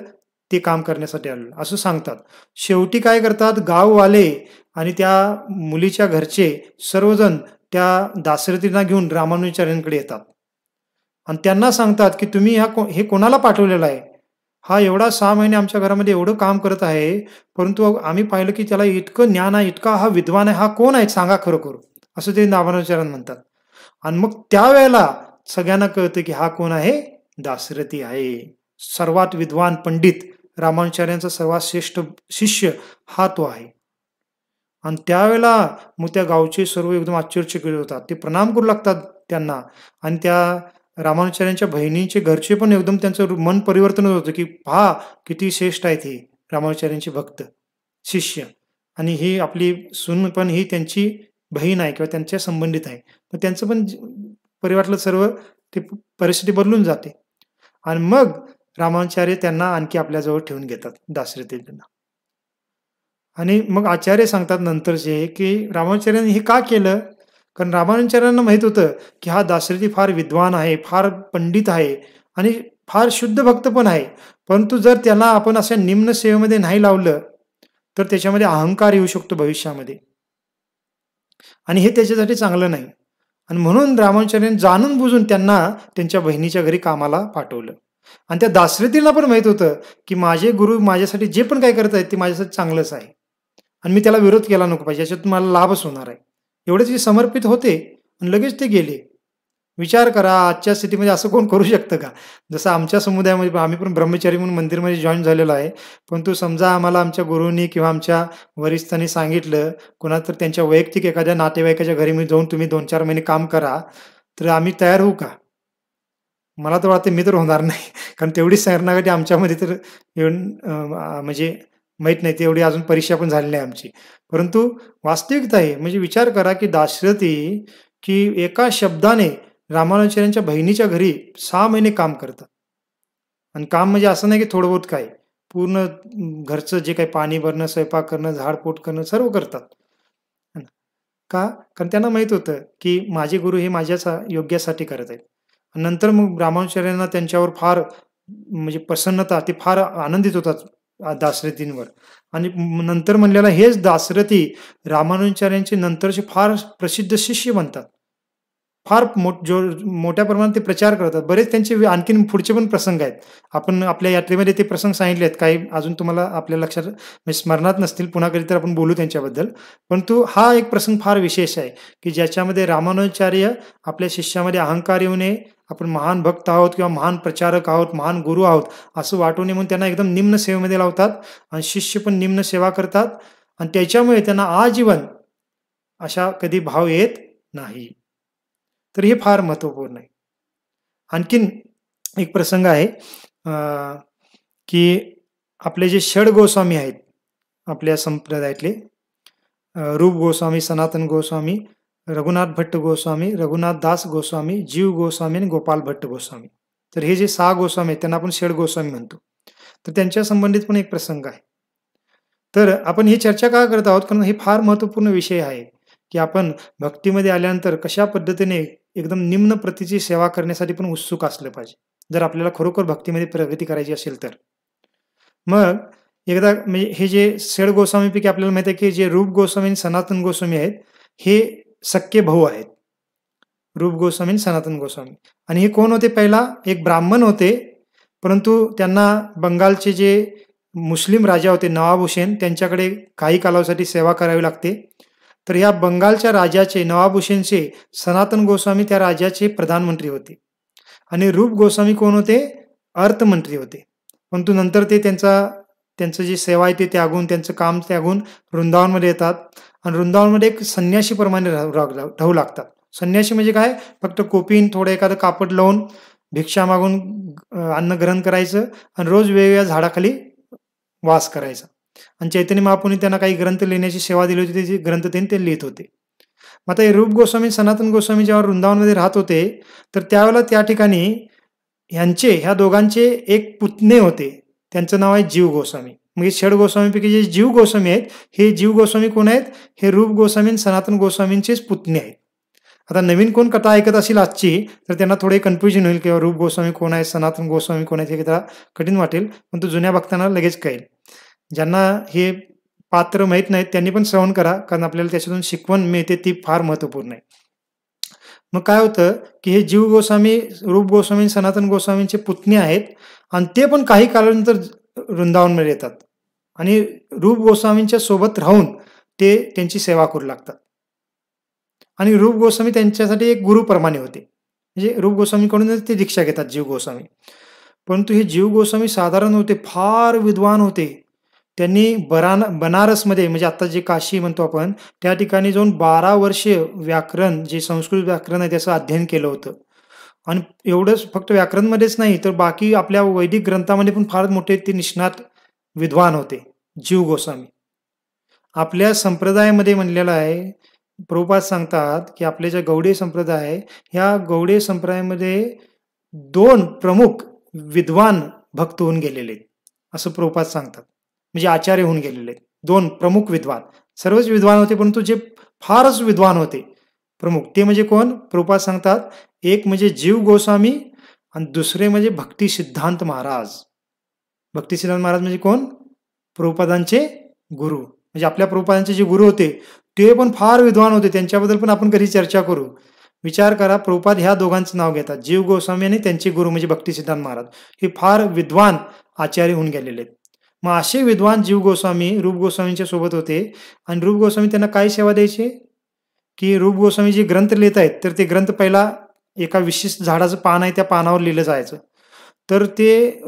ते काम करण्यासाठी आलो असं सांगतात. शेवटी काय करतात, गाववाले आणि त्या मुलीच्या घरचे सर्वजण त्या दासरथींना घेऊन रामानुजाचार्यांकडे येतात आणि त्यांना सांगतात की तुम्ही हे कोणाला पाठवलेलं आहे, हा एवढा 6 महिने आमच्या घरामध्ये एवढं काम करत आहे, परंतु आम्ही पाहिलं की त्याला इतकं ज्ञान आहे, इतका हा विद्वान आहे, हा कोण आहे सांगा खरोखर, असं ते रामानुजाचार्य म्हणतात. आणि मग त्यावेळेला सगळ्यांना कळतं की हा कोण आहे, दासरथी आहे. सर्वात विद्वान पंडित रामानुजाचार्यांचा सर्वात श्रेष्ठ शिष्य हा तो आहे. आणि त्यावेळेला मग त्या गावचे सर्व एकदम आश्चर्यचकित होतात, ते प्रणाम करू लागतात त्यांना. आणि त्या रामानुजाचार्यांच्या बहिणीचे घरचे पण एकदम त्यांचं मन परिवर्तन होतं की पहा किती श्रेष्ठ आहेत हे रामानुजाचार्यांचे भक्त शिष्य, आणि ही आपली सून पण ही त्यांची बहीण आहे किंवा त्यांच्या संबंधित आहे. मग त्यांचं पण परिवारातलं सर्व ते परिस्थिती बदलून जाते. आणि मग रामानुजाचार्य त्यांना आणखी आपल्याजवळ ठेवून घेतात दासरथींना. आणि मग आचार्य सांगतात नंतरचे की रामानुजाचार्यांनी हे का केलं, कारण रामानुजाचार्यांना माहित होतं की हा दासरथी फार विद्वान आहे, फार पंडित आहे आणि फार शुद्ध भक्त पण आहे, परंतु जर त्याला आपण अशा निम्न सेवेमध्ये नाही लावलं तर त्याच्यामध्ये अहंकार येऊ शकतो भविष्यामध्ये आणि हे त्याच्यासाठी चांगलं नाही. आणि म्हणून रामानुजाचार्यांनी जाणून बुजून त्यांना त्यांच्या बहिणीच्या घरी कामाला पाठवलं. आणि त्या दासरथींना पण माहित होतं की माझे गुरु माझ्यासाठी जे पण काय करत आहेत ते माझ्यासाठी चांगलंच आहे आणि मी त्याला विरोध केला नको पाहिजे, याच्यातून मला लाभच होणार आहे, एवढेच ते समर्पित होते आणि लगेच ते गेले. विचार करा आजच्या स्थितीमध्ये असं कोण करू शकतं का? जसं आमच्या समुदायामध्ये आम्ही पण ब्रह्मचारी म्हणून मंदिरमध्ये जॉईन झालेलो आहे, परंतु समजा आम्हाला आमच्या गुरूंनी किंवा आमच्या वरिष्ठांनी सांगितलं कोणा तर त्यांच्या वैयक्तिक एखाद्या नातेवाईकाच्या घरी मी जाऊन तुम्ही 2-4 महिने काम करा, तर आम्ही तयार होऊ का? मला तर वाटतं मी तर होणार नाही, कारण तेवढी शरणागती आमच्यामध्ये तर येऊन म्हणजे माहीत नाही, तेवढी अजून परीक्षा पण झाली नाही आमची. परंतु वास्तविकता आहे, म्हणजे विचार करा की दाशरथी की एका शब्दाने रामानुजाचार्यांच्या बहिणीच्या घरी 6 महिने काम करतात. आणि काम म्हणजे असं नाही की थोडं बहुत काय, पूर्ण घरचं जे काही पाणी भरणं, स्वयंपाक करणं, झाडपोट करणं सर्व करतात. का? कारण त्यांना माहीत होतं की माझे गुरु हे माझ्या योग्यासाठी करत आहेत. नंतर मग रामानुजाचार्यांना त्यांच्यावर फार म्हणजे प्रसन्नता, ते फार आनंदित होतात दासरथींवर. आणि नंतर म्हणलेला हेच दासरथी रामानुजाचार्यांचे नंतरचे फार प्रसिद्ध शिष्य बनतात. फार मोठ्या प्रमाणात ते प्रचार करतात. बरेच त्यांचे आणखीन पुढचे पण प्रसंग आहेत. आपण आपल्या यात्रेमध्ये ते प्रसंग सांगितले आहेत. काही अजून तुम्हाला आपल्या लक्षात म्हणजे स्मरणात नसतील, पुन्हा कधीतरी आपण बोलू त्यांच्याबद्दल. परंतु हा एक प्रसंग फार विशेष आहे की ज्याच्यामध्ये रामानुजाचार्य आपल्या शिष्यामध्ये अहंकार येऊ नये, आपण महान भक्त आहोत किंवा महान प्रचारक आहोत, महान गुरु आहोत असं वाटू नये म्हणून त्यांना एकदम निम्न सेवेमध्ये लावतात आणि शिष्य पण निम्न सेवा करतात आणि त्याच्यामुळे त्यांना आजीवन अशा कधी भाव येत नाही. तर हे फार महत्त्वपूर्ण आहे. आणखीन एक प्रसंग आहे की आपले जे षड गोस्वामी आहेत आपल्या संप्रदायातले, रूप गोस्वामी, सनातन गोस्वामी, रघुनाथ भट्ट गोस्वामी, रघुनाथ दास गोस्वामी, जीव गोस्वामी आणि गोपाल भट्ट गोस्वामी. तर हे जे 6 गोस्वामी आहेत त्यांना आपण षड गोस्वामी म्हणतो. तर त्यांच्या संबंधित पण एक प्रसंग आहे. तर आपण ही चर्चा का करत आहोत, कारण हे फार महत्त्वपूर्ण विषय आहे की आपण भक्तीमध्ये आल्यानंतर कशा पद्धतीने एकदम निम्न प्रतीची सेवा करण्यासाठी पण उत्सुक असलं पाहिजे, जर आपल्याला खरोखर भक्तीमध्ये प्रगती करायची असेल तर. मग एकदा म्हणजे हे जे षड गोस्वामीपैकी आपल्याला माहिती आहे की जे रूप गोस्वामी आणि सनातन गोस्वामी आहेत हे सख्खे भाऊ आहेत, रूप गोस्वामी आणि सनातन गोस्वामी. आणि हे कोण होते? पहिला एक ब्राह्मण होते, परंतु त्यांना बंगालचे जे मुस्लिम राजा होते नवाब हुसेन त्यांच्याकडे काही कालावधीसाठी सेवा करावी लागते. तर या बंगालच्या राजाचे नवाब हुसेनचे सनातन गोस्वामी त्या राज्याचे प्रधानमंत्री होते आणि रूप गोस्वामी कोण होते? अर्थमंत्री होते. परंतु नंतर ते त्यांचं जी सेवा आहे ते त्यागून, त्यांचं काम त्यागून वृंदावनमध्ये येतात आणि वृंदावनमध्ये एक संन्याशीप्रमाणे राहू लागतात. संन्यासी म्हणजे काय? फक्त कोपीन थोडं एखादं कापड लावून भिक्षा मागून अन्न ग्रहण करायचं आणि रोज वेगवेगळ्या झाडाखाली वास करायचा. आणि चैतन्य महाप्रभूंनी त्यांना काही ग्रंथ लिहिण्याची सेवा दिली होती, त्याचे ग्रंथ ते लिहित होते. मग आता हे रूप गोस्वामी, सनातन गोस्वामी जेव्हा वृंदावनमध्ये राहत होते तर त्यावेळेला त्या ठिकाणी ह्या दोघांचे एक पुतणे होते, त्यांचं नाव आहे जीव गोस्वामी. मग हे षड गोस्वामीपैकी जे जीव गोस्वामी आहेत, हे जीव गोस्वामी कोण आहेत? हे रूप गोस्वामी आणि सनातन गोस्वामींचेच पुतणे आहेत. आता नवीन कोण कथा ऐकत असेल आजची, तर त्यांना थोडे कन्फ्युजन होईल किंवा रूप गोस्वामी कोण आहे, सनातन गोस्वामी कोण आहेत, हे जरा कठीण वाटेल, पण तो जुन्या भक्तांना लगेच कळेल. ज्यांना हे पात्र माहीत नाहीत त्यांनी पण श्रवण करा, कारण आपल्याला त्याच्यातून शिकवण मिळते, ती फार महत्त्वपूर्ण आहे. मग काय होतं की हे जीव गोस्वामी, रूप गोस्वामी, सनातन गोस्वामींचे पुतणे आहेत आणि ते पण काही कालानंतर वृंदावनमध्ये येतात आणि रूप गोस्वामींच्या सोबत राहून ते त्यांची सेवा करू लागतात. आणि रूप गोस्वामी त्यांच्यासाठी एक गुरुप्रमाणे होते, म्हणजे रूप गोस्वामीकडूनच ते दीक्षा घेतात जीव गोस्वामी. परंतु हे जीव गोस्वामी साधारण होते, फार विद्वान होते. त्यांनी बनारसमध्ये, म्हणजे आता जे काशी म्हणतो आपण, त्या ठिकाणी जाऊन 12 वर्षे व्याकरण, जे संस्कृत व्याकरण आहे त्याचं अध्ययन केलं होतं. आणि एवढंच फक्त व्याकरणमध्येच नाही, तर बाकी आपल्या वैदिक ग्रंथामध्ये पण फार मोठे ते निष्णात विद्वान होते जीव गोस्वामी. आपल्या संप्रदायामध्ये म्हणलेलं आहे, प्रभुपाद सांगतात की आपले जे गौडीय संप्रदाय आहे, ह्या गौडीय संप्रदायामध्ये 2 प्रमुख विद्वान भक्त होऊन गेलेले आहेत, असं प्रभुपाद सांगतात. म्हणजे आचार्य होऊन गेलेले आहेत 2 प्रमुख विद्वान. सर्वच विद्वान होते, परंतु जे फारच विद्वान होते प्रमुख, ते म्हणजे कोण? प्रभुपाद सांगतात, एक म्हणजे जीव गोस्वामी आणि दुसरे म्हणजे भक्ती सिद्धांत महाराज. भक्ती सिद्धांत महाराज म्हणजे कोण? प्रभुपादांचे गुरु. म्हणजे आपल्या प्रभुपादांचे जे गुरु होते ते पण फार विद्वान होते. त्यांच्याबद्दल पण आपण कधी चर्चा करू. विचार करा, प्रभुपाद ह्या दोघांचं नाव घेतात, जीव गोस्वामी आणि त्यांचे गुरु म्हणजे भक्ती सिद्धांत महाराज. हे फार विद्वान आचार्य होऊन गेलेले आहेत. मग असे विद्वान जीव गोस्वामी रूप गोस्वामींच्या सोबत होते आणि रूप गोस्वामी त्यांना काय सेवा द्यायचे की रूप गोस्वामी जे ग्रंथ लिहित आहेत, तर ते ग्रंथ पहिला एका विशिष्ट झाडाचं पान आहे त्या पानावर लिहिलं जायचं. तर ते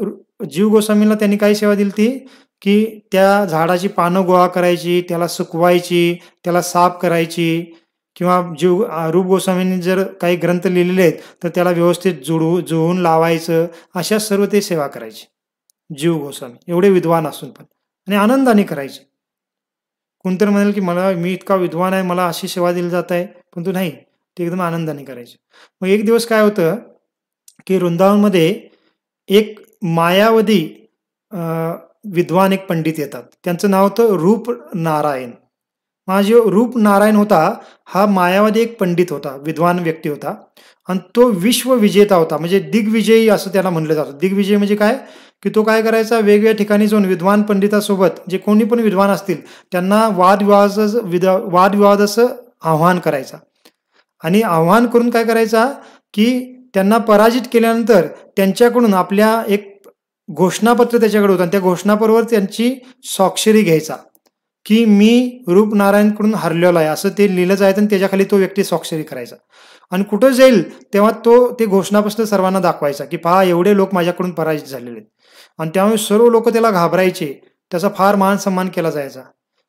जीव गोस्वामींना त्यांनी काय सेवा दिली ती की त्या झाडाची पानं गोळा करायची, त्याला सुकवायची, त्याला साफ करायची, किंवा रूप गोस्वामींनी जर काही ग्रंथ लिहिलेले आहेत तर त्याला व्यवस्थित जुळवून लावायचं, अशा सर्व ते सेवा करायची जीव गोस्वामी, एवढे विद्वान असून पण, आणि आनंदाने करायचे. कोणतरी म्हणाल की मी इतका विद्वान आहे, मला अशी सेवा दिली जात आहे, परंतु नाही, ते एकदम आनंदाने करायचे. मग एक दिवस काय होतं की वृंदावनमध्ये एक मायावधी विद्वान एक पंडित येतात. त्यांचं नाव होतं रूप नारायण. हा जो रूप नारायण होता, हा मायावादी एक पंडित होता, विद्वान व्यक्ती होता, आणि तो विश्वविजेता होता, म्हणजे दिग्विजयी असं त्याला म्हणलं जातं. दिग्विजय म्हणजे काय की तो काय करायचा, वेगवेगळ्या ठिकाणी जाऊन विद्वान पंडितासोबत, जे कोणी पण विद्वान असतील त्यांना वादविवादाचं आव्हान करायचा. आणि आव्हान करून काय करायचा की त्यांना पराजित केल्यानंतर त्यांच्याकडून आपल्या एक घोषणापत्र त्याच्याकडे होतं, आणि त्या घोषणापत्रावर त्यांची स्वाक्षरी घ्यायचा की मी रूप नारायणकडून हरलेलो आहे, असं ते लिहिलं जायचं, आणि त्याच्याखाली तो व्यक्ती स्वाक्षरी करायचा. आणि कुठं जाईल तेव्हा ते घोषणापत्र सर्वांना दाखवायचा की पहा, एवढे लोक माझ्याकडून पराजित झालेले आहेत. आणि त्यामुळे सर्व लोक त्याला घाबरायचे, त्याचा फार मान सन्मान केला जायचा,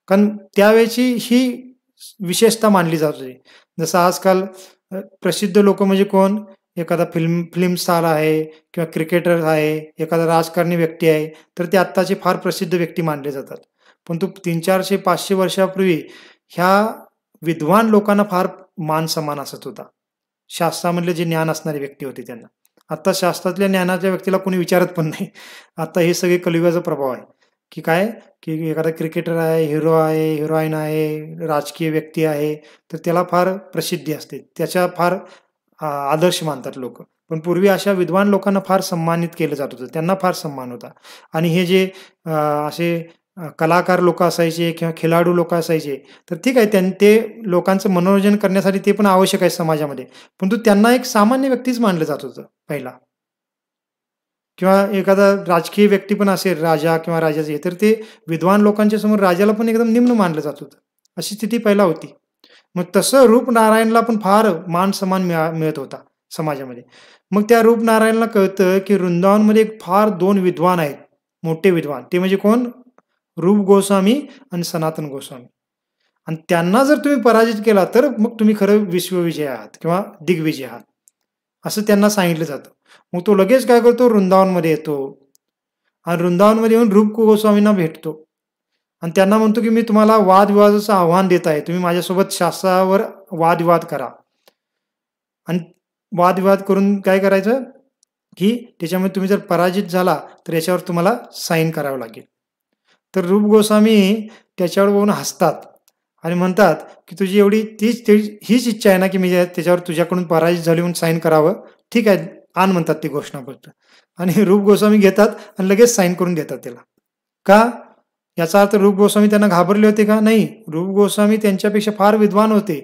कारण त्यावेळेची ही विशेषता मानली जात होती. जसं आजकाल प्रसिद्ध लोक म्हणजे कोण, एखादा फिल्म स्टार आहे किंवा क्रिकेटर आहे, एखादा राजकारणी व्यक्ती आहे, तर ते आत्ताचे फार प्रसिद्ध व्यक्ती मानले जातात. पण तो 300-400-500 वर्षापूर्वी ह्या विद्वान लोकांना फार मान सन्मान असत होता. शास्त्रामधले जे ज्ञान असणारे व्यक्ती होते त्यांना. आता शास्त्रातल्या ज्ञानाच्या व्यक्तीला कोणी विचारत पण नाही. आता हे सगळे कलियुगाचा प्रभाव आहे की काय की एखादा क्रिकेटर आहे, हिरो आहे, हिरोईन आहे, राजकीय व्यक्ती आहे, तर त्याला फार प्रसिद्धी असते, त्याच्या फार आदर्श मानतात लोक. पण पूर्वी अशा विद्वान लोकांना फार सन्मानित केलं जात होतं, त्यांना फार सन्मान होता. आणि हे जे असे कलाकार लोक असायचे किंवा खेळाडू लोक असायचे, तर ठीक आहे, ते लोकांचं मनोरंजन करण्यासाठी ते पण आवश्यक आहे समाजामध्ये, परंतु त्यांना एक सामान्य व्यक्तीच मानलं जात होतं पहिला. किंवा एखादा राजकीय व्यक्ती पण असेल, राजा किंवा राजाचे, तर ते विद्वान लोकांच्या समोर राजाला पण एकदम निम्न मानलं जात होतं. अशी स्थिती पहिला होती. मग तसं रूप नारायणला पण फार मान सन्मान मिळत होता समाजामध्ये. मग त्या रूप नारायणला कळतं की वृंदावनमध्ये फार 2 विद्वान आहेत, मोठे विद्वान. ते म्हणजे कोण? रूप गोस्वामी आणि सनातन गोस्वामी. आणि त्यांना जर तुम्ही पराजित केला तर मग तुम्ही खरं विश्वविजय आहात किंवा दिग्विजय आहात, असं त्यांना सांगितलं जातं. मग तो लगेच काय करतो, वृंदावनमध्ये येतो आणि वृंदावनमध्ये येऊन रूप गोस्वामींना भेटतो आणि त्यांना म्हणतो की मी तुम्हाला वादविवादाचं आव्हान देत आहे, तुम्ही माझ्यासोबत शास्त्रावर वादविवाद करा. आणि वादविवाद करून काय करायचं की त्याच्यामध्ये तुम्ही जर पराजित झाला तर याच्यावर तुम्हाला साईन करावं लागेल. तर रूप गोस्वामी त्याच्यावर बघून हसतात आणि म्हणतात की तुझी एवढी हीच इच्छा आहे ना की मी त्याच्यावर तुझ्याकडून पराजित झाली म्हणून साईन करावं, ठीक आहे आण म्हणतात ती घोषणापत्र. आणि रूप गोस्वामी घेतात आणि लगेच साईन करून देतात त्याला. का? याचा अर्थ रूप गोस्वामी त्यांना घाबरले होते का? नाही. रूप गोस्वामी त्यांच्यापेक्षा फार विद्वान होते,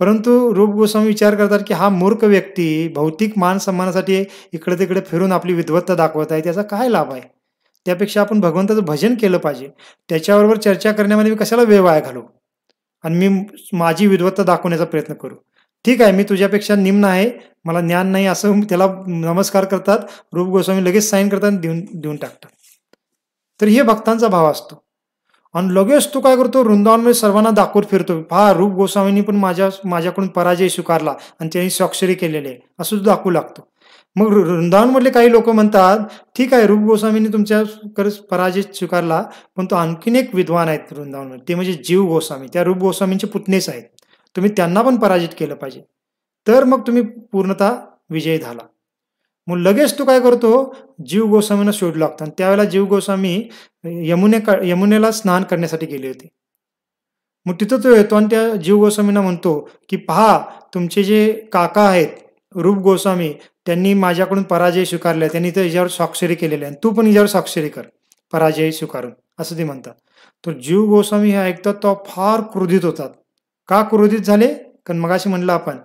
परंतु रूप गोस्वामी विचार करतात की हा मूर्ख व्यक्ती भौतिक मान सन्मानासाठी इकडे तिकडे फिरून आपली विद्वत्ता दाखवत आहे, त्याचा काय लाभ आहे? त्यापेक्षा आपण भगवंताचं भजन केलं पाहिजे. त्याच्याबरोबर चर्चा करण्यामध्ये मी कशाला वेळ वाया घालू आणि मी माझी विद्वत्ता दाखवण्याचा प्रयत्न करू. ठीक आहे, मी तुझ्यापेक्षा निम्न आहे, मला ज्ञान नाही, असं त्याला नमस्कार करतात. रूप गोस्वामी लगेच साईन करतात आणि देऊन टाकतात. तर हे भक्तांचा भाव असतो. आणि लगेच तो काय करतो, वृंदावनमध्ये सर्वांना दाखवत फिरतो, पहा रूप गोस्वामींनी पण माझ्याकडून पराजय स्वीकारला आणि त्यांनी स्वाक्षरी केलेली आहे, असं तो दाखवू लागतो. मग वृंदावनमधले काही लोक म्हणतात, ठीक आहे रूप गोस्वामींनी तुमच्याकडे पराजय स्वीकारला, पण तो आणखीन एक विद्वान आहेत वृंदावनमध्ये, ते म्हणजे जीव गोस्वामी, त्या रूप गोस्वामींचे पुतणेच आहेत, तुम्ही त्यांना पण पराजित केलं पाहिजे, तर मग तुम्ही पूर्णतः विजयी झाला. मग लगेच तो काय करतो, जीव गोस्वामींना शोधू लागतो. आणि त्यावेळेला जीव गोस्वामी यमुनेला स्नान करण्यासाठी गेले होते. मग तिथं तो येतो आणि त्या जीव गोस्वामींना म्हणतो की पहा, तुमचे जे काका आहेत रूप गोस्वामी, त्यांनी माझ्याकडून पराजय स्वीकारला, त्यांनी तर याच्यावर स्वाक्षरी केलेली आहे, तू पण याच्यावर स्वाक्षरी कर पराजय स्वीकारून, असं ते म्हणतात. तर जीव गोस्वामी हे ऐकतात तो फार क्रोधित होतात. का क्रोधित झाले? कारण मगाशी म्हणलं आपण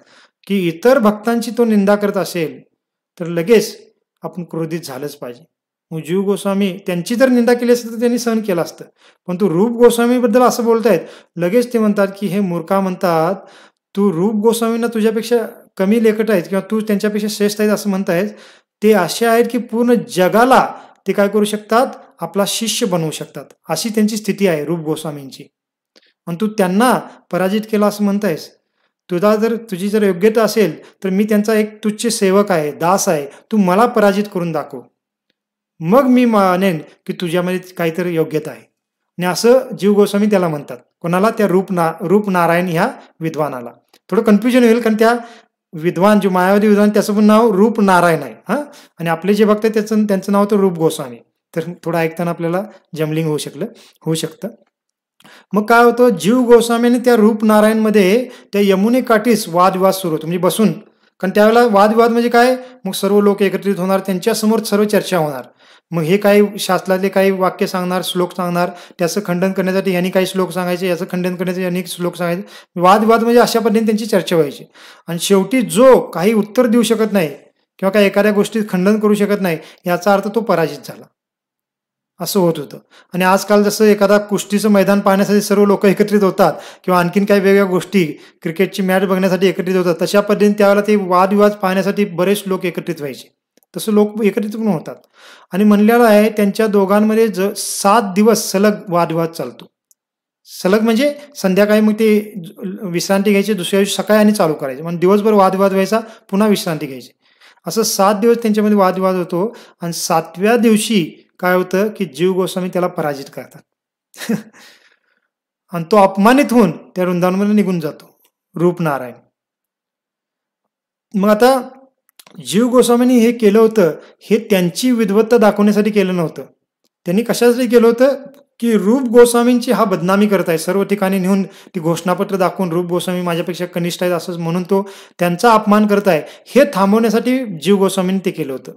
की इतर भक्तांची तो निंदा करत असेल तर लगेच आपण क्रोधित झालंच पाहिजे. मग जीव गोस्वामी त्यांची जर निंदा केली असती तर त्यांनी सहन केलं असतं, पण तू रूप गोस्वामीबद्दल असं बोलतायत, लगेच ते म्हणतात की हे मूर्खा, म्हणतात तू रूप गोस्वामींना तुझ्यापेक्षा कमी लेखट आहेत किंवा तू त्यांच्यापेक्षा श्रेष्ठ आहेत असं म्हणतायत. ते असे आहेत की पूर्ण जगाला ते काय करू शकतात, आपला शिष्य बनवू शकतात, अशी त्यांची स्थिती आहे रूप गोस्वामींची. आणि तू त्यांना पराजित केला असं म्हणतायस. तुझी जर योग्यता असेल तर मी त्यांचा एक तुच्छ सेवक आहे, दास आहे, तू मला पराजित करून दाखव, मग मी मानेन की तुझ्यामध्ये काहीतरी योग्यता आहे. आणि असं जीव गोस्वामी त्याला म्हणतात. कोणाला? त्या रूप नारायण ह्या विद्वानाला. थोडं कन्फ्युजन होईल, कारण त्या विद्वान जो मायावादी विद्वान त्याचं पण नाव रूप नारायण आहे हा, आणि आपले जे भक्त त्यांचं नाव तर रूप गोस्वामी. तर थोडं ऐकताना आपल्याला जमलिंग होऊ शकतं. मग काय होतं, जीव गोस्वामी आणि त्या रूप नारायणमध्ये त्या यमुने काठीच वादविवाद सुरू होतो, म्हणजे बसून. कारण त्यावेळेला वादविवाद म्हणजे काय, मग सर्व लोक एकत्रित होणार, त्यांच्यासमोर सर्व चर्चा होणार. मग हे काही शास्त्रातले काही वाक्य सांगणार, श्लोक सांगणार, त्याचं खंडन करण्यासाठी यांनी काही श्लोक सांगायचे, याचं खंडन करण्यासाठी अनेक श्लोक सांगायचे. वादविवाद म्हणजे अशा पद्धतीने त्यांची चर्चा व्हायची. आणि शेवटी जो काही उत्तर देऊ शकत नाही किंवा काही एखाद्या गोष्टीत खंडन करू शकत नाही, याचा अर्थ तो पराजित झाला, असं होत होतं. आणि आजकाल जसं एखादा कुस्तीचं मैदान पाहण्यासाठी सर्व लोक एकत्रित होतात किंवा आणखीन काही वेगवेगळ्या गोष्टी, क्रिकेटची मॅच बघण्यासाठी एकत्रित होतात, तशा पद्धतीने त्यावेळेला ते वादविवाद पाहण्यासाठी बरेच लोक एकत्रित व्हायचे. तसं लोक एकत्रित पण होतात. आणि म्हणलेलं आहे त्यांच्या दोघांमध्ये 7 दिवस सलग वादविवाद चालतो. सलग म्हणजे संध्याकाळी मग ते विश्रांती घ्यायची, दुसऱ्या दिवशी सकाळी आणि चालू करायचे, म्हणजे दिवसभर वादविवाद व्हायचा, पुन्हा विश्रांती घ्यायची, असं 7 दिवस त्यांच्यामध्ये वादविवाद होतो. आणि 7व्या दिवशी काय होतं की जीव गोस्वामी त्याला पराजित करतात आणि तो अपमानित होऊन त्या वृंदावनमध्ये निघून जातो, रूपनारायण. मग आता जीव गोस्वामींनी हे केलं होतं, हे त्यांची विद्वत्ता दाखवण्यासाठी केलं नव्हतं. त्यांनी कशासाठी केलं होतं की रूप गोस्वामींची हा बदनामी करत आहे, सर्व ठिकाणी नेऊन ती घोषणापत्र दाखवून रूप गोस्वामी माझ्यापेक्षा कनिष्ठ आहेत असं म्हणून तो त्यांचा अपमान करत आहे, हे थांबवण्यासाठी जीव गोस्वामींनी ते केलं होतं.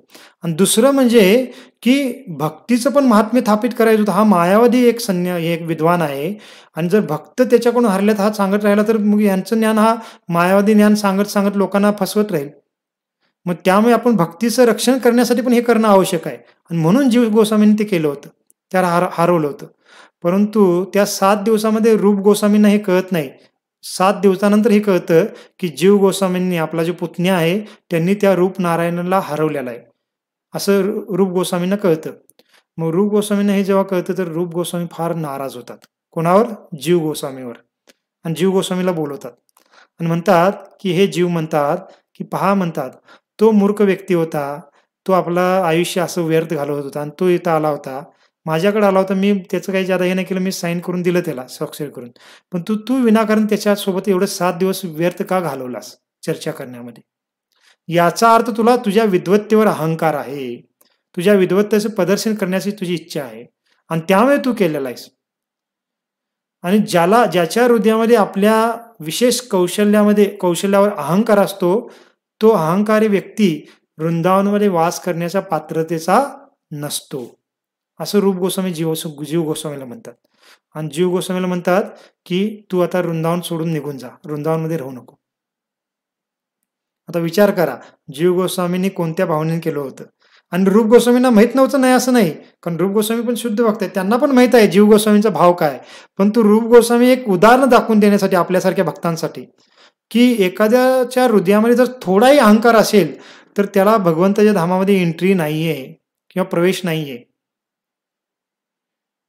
आणि दुसरं म्हणजे की भक्तीचं पण महात्म्य स्थापित करायचं होतं. हा मायावादी एक विद्वान आहे, आणि जर भक्त त्याच्याकडून हरल्यात हा सांगत राहिला तर मग यांचं ज्ञान हा मायावादी ज्ञान सांगत सांगत लोकांना फसवत राहील. मग त्यामुळे आपण भक्तीचं रक्षण करण्यासाठी पण हे करणं आवश्यक आहे, आणि म्हणून जीव गोस्वामींनी ते केलं होतं, त्याला हरवलं होतं. परंतु त्या 7 दिवसामध्ये रूप गोस्वामींना हे कळत नाही. 7 दिवसानंतर हे कळतं की जीव गोस्वामींनी, आपला जो पुतण्या आहे, त्यांनी त्या रूप नारायणाला हरवलेला आहे, असं रूप गोस्वामींना कळतं. मग रूप गोस्वामींना हे जेव्हा कळतं तर रूप गोस्वामी फार नाराज होतात. कोणावर? जीव गोस्वामीवर. आणि जीव गोस्वामीला बोलवतात आणि म्हणतात की हे जीव म्हणतात की पहा, म्हणतात तो मूर्ख व्यक्ती होता, तो आपला आयुष्य असं व्यर्थ घालवत होता आणि तो इथं आला होता, माझ्याकडे आला होता, मी त्याचं काही जादा हे नाही केलं, मी साईन करून दिलं त्याला स्वाक्षरी करून, पण तू विनाकारण त्याच्यासोबत एवढं 7 दिवस व्यर्थ का घालवलास चर्चा करण्यामध्ये? याचा अर्थ तुला तुझ्या विद्वत्तेवर अहंकार आहे, तुझ्या विद्वत्तेचं प्रदर्शन करण्याची तुझी इच्छा आहे. आणि त्यामुळे तू केलेला आहेस. आणि ज्याच्या हृदयामध्ये आपल्या विशेष कौशल्यावर अहंकार असतो, तो अहंकारी व्यक्ती वृंदावनमध्ये वास करण्याच्या पात्रतेचा नसतो. असं रूप गोस्वामी जीव गोस्वामीला म्हणतात. आणि जीव गोस्वामीला म्हणतात की तू आता वृंदावन सोडून निघून जा, वृंदावनमध्ये राहू नको. आता विचार करा, जीव गोस्वामींनी कोणत्या भावनेने केलं होतं. आणि रूप गोस्वामींना माहित नव्हतं नाही असं नाही, कारण रूप गोस्वामी पण शुद्ध भक्त आहेत, त्यांना पण माहित आहे जीव गोस्वामींचा भाव काय. पण तू रूप गोस्वामी एक उदाहरण दाखवून देण्यासाठी आपल्यासारख्या भक्तांसाठी, की एखाद्याच्या हृदयामध्ये जर थोडाही अहंकार असेल तर त्याला भगवंताच्या धामामध्ये एंट्री नाहीये किंवा प्रवेश नाहीये.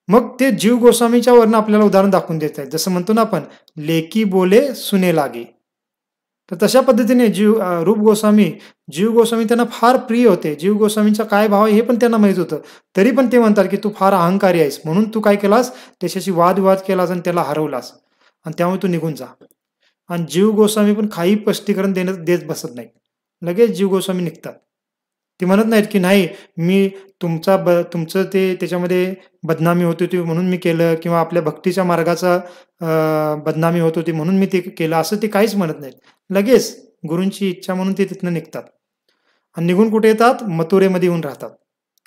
मग ते जीव गोस्वामीच्या वरनं आपल्याला उदाहरण दाखवून देत आहेत. जसं म्हणतो ना आपण, लेकी बोले सुने लागे. तर तशा पद्धतीने रूप जीव गोस्वामी त्यांना फार प्रिय होते. जीव गोस्वामींचा काय भाव आहे हे पण त्यांना माहित होतं. तरी पण ते म्हणतात की तू फार अहंकारी आहेस, म्हणून तू काय केलास, त्याच्याशी वादविवाद केलास आणि त्याला हरवलास, आणि त्यामुळे तू निघून जा. आणि जीव गोस्वामी पण काही स्पष्टीकरण देत बसत नाही, लगेच जीव गोस्वामी निघतात. ते म्हणत नाहीत की नाही मी तुमचं ते त्याच्यामध्ये बदनामी होत होती म्हणून मी केलं, किंवा आपल्या भक्तीच्या मार्गाचा बदनामी होत होती म्हणून मी ते केलं, असं ते काहीच म्हणत नाहीत. लगेच गुरूंची इच्छा म्हणून ते तिथनं निघतात आणि निघून कुठे येतात, मथुरेमध्ये येऊन राहतात.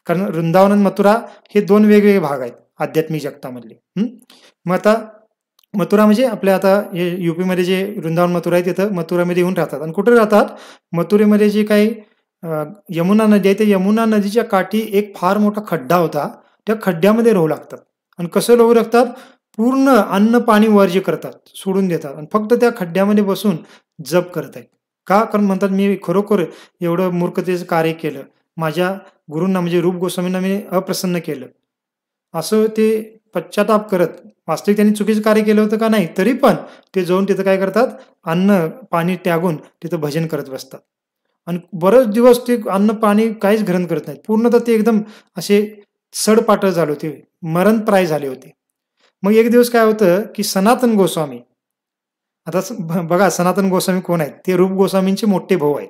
कारण वृंदावन आणि मथुरा हे दोन वेगवेगळे भाग आहेत आध्यात्मिक जगतामधले. मग आता मथुरा म्हणजे आपल्या आता हे युपीमध्ये जे वृंदावन मथुरा आहे तिथं मथुरामध्ये येऊन राहतात. आणि कुठे राहतात, मथुरेमध्ये जे काही यमुना नदी आहे, त्या यमुना नदीच्या काठी एक फार मोठा खड्डा होता, त्या खड्ड्यामध्ये राहू लागतात. आणि कसं राहू लागतात, पूर्ण अन्न पाणी वर्ज्य करतात, सोडून देतात, आणि फक्त त्या खड्ड्यामध्ये बसून जप करत आहेत. का? कारण म्हणतात मी खरोखर एवढं मूर्खतेचं कार्य केलं, माझ्या गुरूंना म्हणजे रूप गोस्वामींना मी अप्रसन्न केलं, असं ते पश्चाताप करत. वास्तविक त्यांनी चुकीचं कार्य केलं होतं का नाही, तरी पण ते जाऊन तिथं काय करतात, अन्न पाणी त्यागून तिथं भजन करत बसतात. आणि बरेच दिवस ते अन्न पाणी काहीच ग्रहण करत नाहीत. पूर्णतः ते एकदम असे सडपातळ झाले होते, मरणप्राय झाले होते. मग एक दिवस काय होतं की सनातन गोस्वामी, आता बघा सनातन गोस्वामी कोण आहेत, ते रूप गोस्वामींचे मोठे भाऊ आहेत.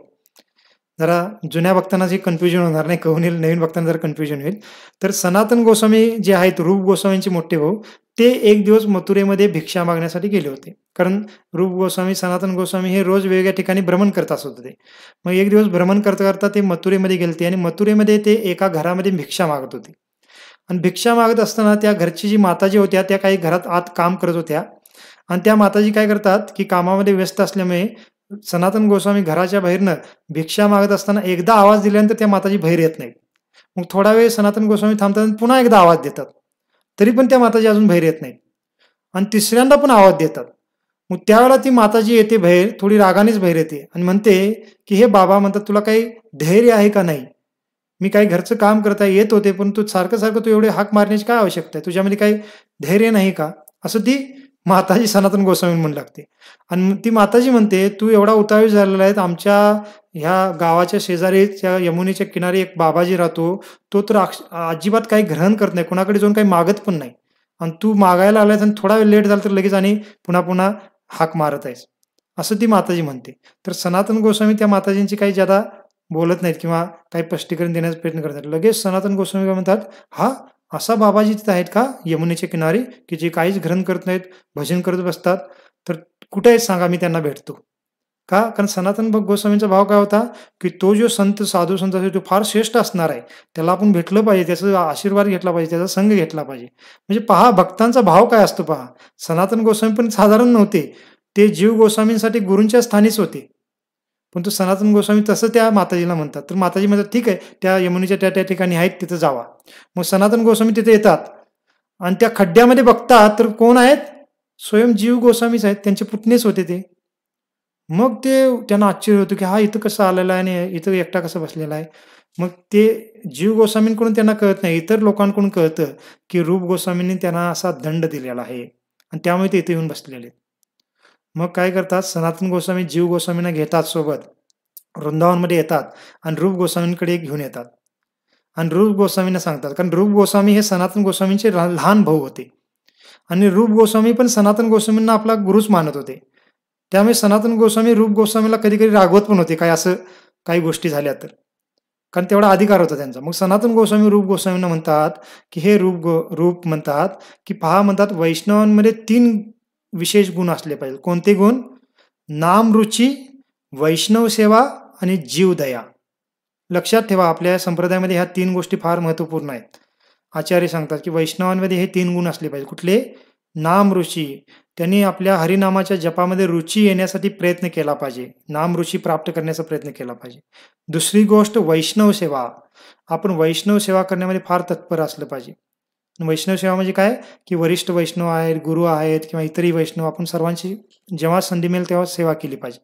जरा जुन्या भक्तांना जे कन्फ्युजन होणार नाही, नवीन भक्तांना जर कन्फ्युजन होईल, तर सनातन गोस्वामी जे आहेत रूप गोस्वामींचे मोठे भाऊ, ते एक दिवस मथुरेमध्ये भिक्षा मागण्यासाठी गेले होते. कारण रूप गोस्वामी सनातन गोस्वामी हे रोज वेगवेगळ्या ठिकाणी भ्रमण करत असत होते. मग एक दिवस भ्रमण करता करता ते मथुरेमध्ये गेलते, आणि मथुरेमध्ये ते एका घरामध्ये भिक्षा मागत होते. आणि भिक्षा मागत असताना त्या घरची जी माताजी होत्या त्या काही घरात आत काम करत होत्या. आणि त्या माताजी काय करतात की कामामध्ये व्यस्त असल्यामुळे सनातन गोस्वामी घराच्या बाहेरनं भिक्षा मागत असताना एकदा आवाज दिल्यानंतर त्या माताजी बाहेर येत नाहीत. मग थोडा वेळ सनातन गोस्वामी थांबतात, पुन्हा एकदा आवाज देतात, तरी पण त्या माताजी अजून बाहेर येत नाहीत. आणि तिसऱ्यांदा पण आवाज देतात. मग त्यावेळेला ती माताजी येते बाहेर, थोडी रागानेच बाहेर येते आणि म्हणते की हे बाबा, म्हणतात तुला काही धैर्य आहे का नाही, मी काही घरचं काम करता येत होते, पण तू सारखं तू एवढे हाक मारण्याची काय आवश्यकता आहे, तुझ्यामध्ये काही धैर्य नाही का, असं ती माताजी सनातन गोस्वामी म्हणू लागते. आणि ती माताजी म्हणते तू एवढा उतावीळ झालेला आहे, आमच्या ह्या गावाच्या शेजारीच्या यमुनेच्या किनारी एक बाबाजी राहतो, तो तर अजिबात काही ग्रहण करत नाही, कोणाकडे जाऊन काही मागत पण नाही, आणि तू मागायला आलायस आणि थोडा वेळ लेट झाला तर लगेच आणि पुन्हा हाक मारत आहेस, असं ती माताजी म्हणते. तर सनातन गोस्वामी त्या माताजींची काही ज्यादा बोलत नाहीत किंवा काही स्पष्टीकरण देण्याचा प्रयत्न करतात. लगेच सनातन गोस्वामी काय म्हणतात, हा असा बाबाजी तिथे आहेत का यमुनेच्या किनारी, की जे काहीच ग्रहण करत नाहीत, भजन करत बसतात, तर कुठे आहेत सांगा, मी त्यांना भेटतो. का? कारण सनातन गोस्वामींचा भाव काय होता की तो जो साधू संत असेल तो फार श्रेष्ठ असणार आहे, त्याला आपण भेटलं पाहिजे, त्याचा आशीर्वाद घेतला पाहिजे, त्याचा संघ घेतला पाहिजे. म्हणजे पहा भक्तांचा भाव काय असतो पहा. सनातन गोस्वामी पण साधारण नव्हते, ते जीव गोस्वामींसाठी गुरूंच्या स्थानीच होते. पण तो सनातन गोस्वामी तसं त्या माताजीला म्हणतात. तर माताजी म्हणतात ठीक आहे, त्या यमुनेच्या त्या ठिकाणी आहेत तिथं जावा. मग सनातन गोस्वामी तिथे येतात आणि त्या खड्ड्यामध्ये बघतात तर कोण आहेत, स्वयं जीव गोस्वामीच आहेत, त्यांचे पुतणेच होते ते. मग त्यांना आश्चर्य होतं की हा इथं कसं आलेला आहे आणि इथं एकटा कसं बसलेला आहे. मग ते जीव गोस्वामींकडून त्यांना कळत नाही, इतर लोकांकडून कळतं की रूप गोस्वामींनी त्यांना असा दंड दिलेला आहे आणि त्यामुळे ते इथे येऊन बसलेले. मग काय करतात, सनातन गोस्वामी जीव गोस्वामींना घेतात सोबत, वृंदावनमध्ये येतात आणि रूप गोस्वामींकडे घेऊन येतात आणि रूप गोस्वामींना सांगतात. कारण रूप गोस्वामी हे सनातन गोस्वामींचे लहान भाऊ होते आणि रूप गोस्वामी पण सनातन गोस्वामींना आपला गुरुच मानत होते. त्यामुळे सनातन गोस्वामी रूप गोस्वामीला कधी कधी रागवत पण होते, काय असं काही गोष्टी झाल्या तर. कारण तेवढा अधिकार होता त्यांचा. मग सनातन गोस्वामी रूप गोस्वामींना म्हणतात की हे रूप म्हणतात की पहा, म्हणतात वैष्णवांमध्ये 3 विशेष गुण असले पाहिजे. कोणते गुण? नाम रुची, वैष्णव सेवा आणि जीवदया. लक्षात ठेवा, आपल्या संप्रदायामध्ये ह्या 3 गोष्टी फार महत्त्वपूर्ण आहेत. आचार्य सांगतात की वैष्णवांमध्ये हे 3 गुण असले पाहिजे. कुठले? नाम रुची, त्यांनी आपल्या हरिनामाच्या जपामध्ये रुची येण्यासाठी प्रयत्न केला पाहिजे, नाम रुची प्राप्त करण्याचा प्रयत्न केला पाहिजे. दुसरी गोष्ट वैष्णव सेवा, आपण वैष्णव सेवा करण्यामध्ये फार तत्पर असलं पाहिजे. वैष्णव सेवा म्हणजे काय की वरिष्ठ वैष्णव आहेत, गुरु आहेत किंवा इतरही वैष्णव, आपण सर्वांची जेव्हा संधी मिळेल तेव्हा सेवा केली पाहिजे.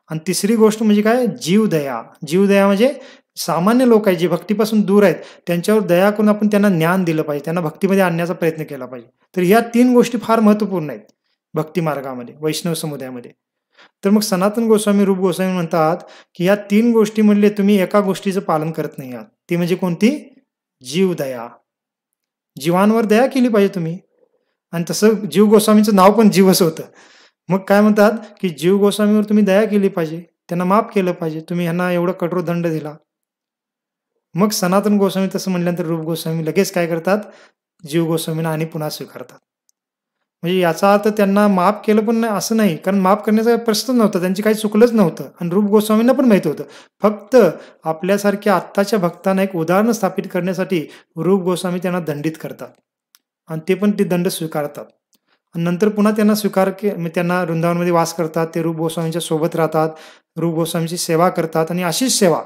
आणि तिसरी गोष्ट म्हणजे काय? जीवदया. जीवदया म्हणजे सामान्य लोक आहेत जे भक्तीपासून दूर आहेत, त्यांच्यावर दया करून आपण त्यांना ज्ञान दिलं पाहिजे, त्यांना भक्तीमध्ये आणण्याचा प्रयत्न केला पाहिजे. तर ह्या 3 गोष्टी फार महत्त्वपूर्ण आहेत भक्ती मार्गामध्ये, वैष्णव समुदायामध्ये. तर मग सनातन गोस्वामी रूप गोस्वामी म्हणतात की या 3 गोष्टीमधले तुम्ही एका गोष्टीचं पालन करत नाही आहात. ती म्हणजे कोणती? जीवदया. जीवांवर दया केली पाहिजे तुम्ही. आणि तसं जीव गोस्वामीचं नाव पण जीवच होतं. मग काय म्हणतात की जीव गोस्वामीवर तुम्ही दया केली पाहिजे, त्यांना माफ केलं पाहिजे, तुम्ही ह्यांना एवढा कठोर दंड दिला. मग सनातन गोस्वामी तसं म्हणल्यानंतर रूप गोस्वामी लगेच काय करतात? जीव गोस्वामींना आणि पुन्हा स्वीकारतात. म्हणजे याचा अर्थ त्यांना माफ केलं पण नाही असं नाही, कारण माफ करण्याचा प्रश्न नव्हता, त्यांची काही चुकलंच नव्हतं आणि रूप गोस्वामींना पण माहिती होतं. फक्त आपल्यासारख्या आत्ताच्या भक्तांना एक उदाहरण स्थापित करण्यासाठी रूप गोस्वामी त्यांना दंडित करतात आणि ते पण ते दंड स्वीकारतात. आणि नंतर पुन्हा त्यांना त्यांना वृंदावनमध्ये वास करतात, ते रूप गोस्वामींच्या सोबत राहतात, रूप गोस्वामींची सेवा करतात. आणि अशीच सेवा,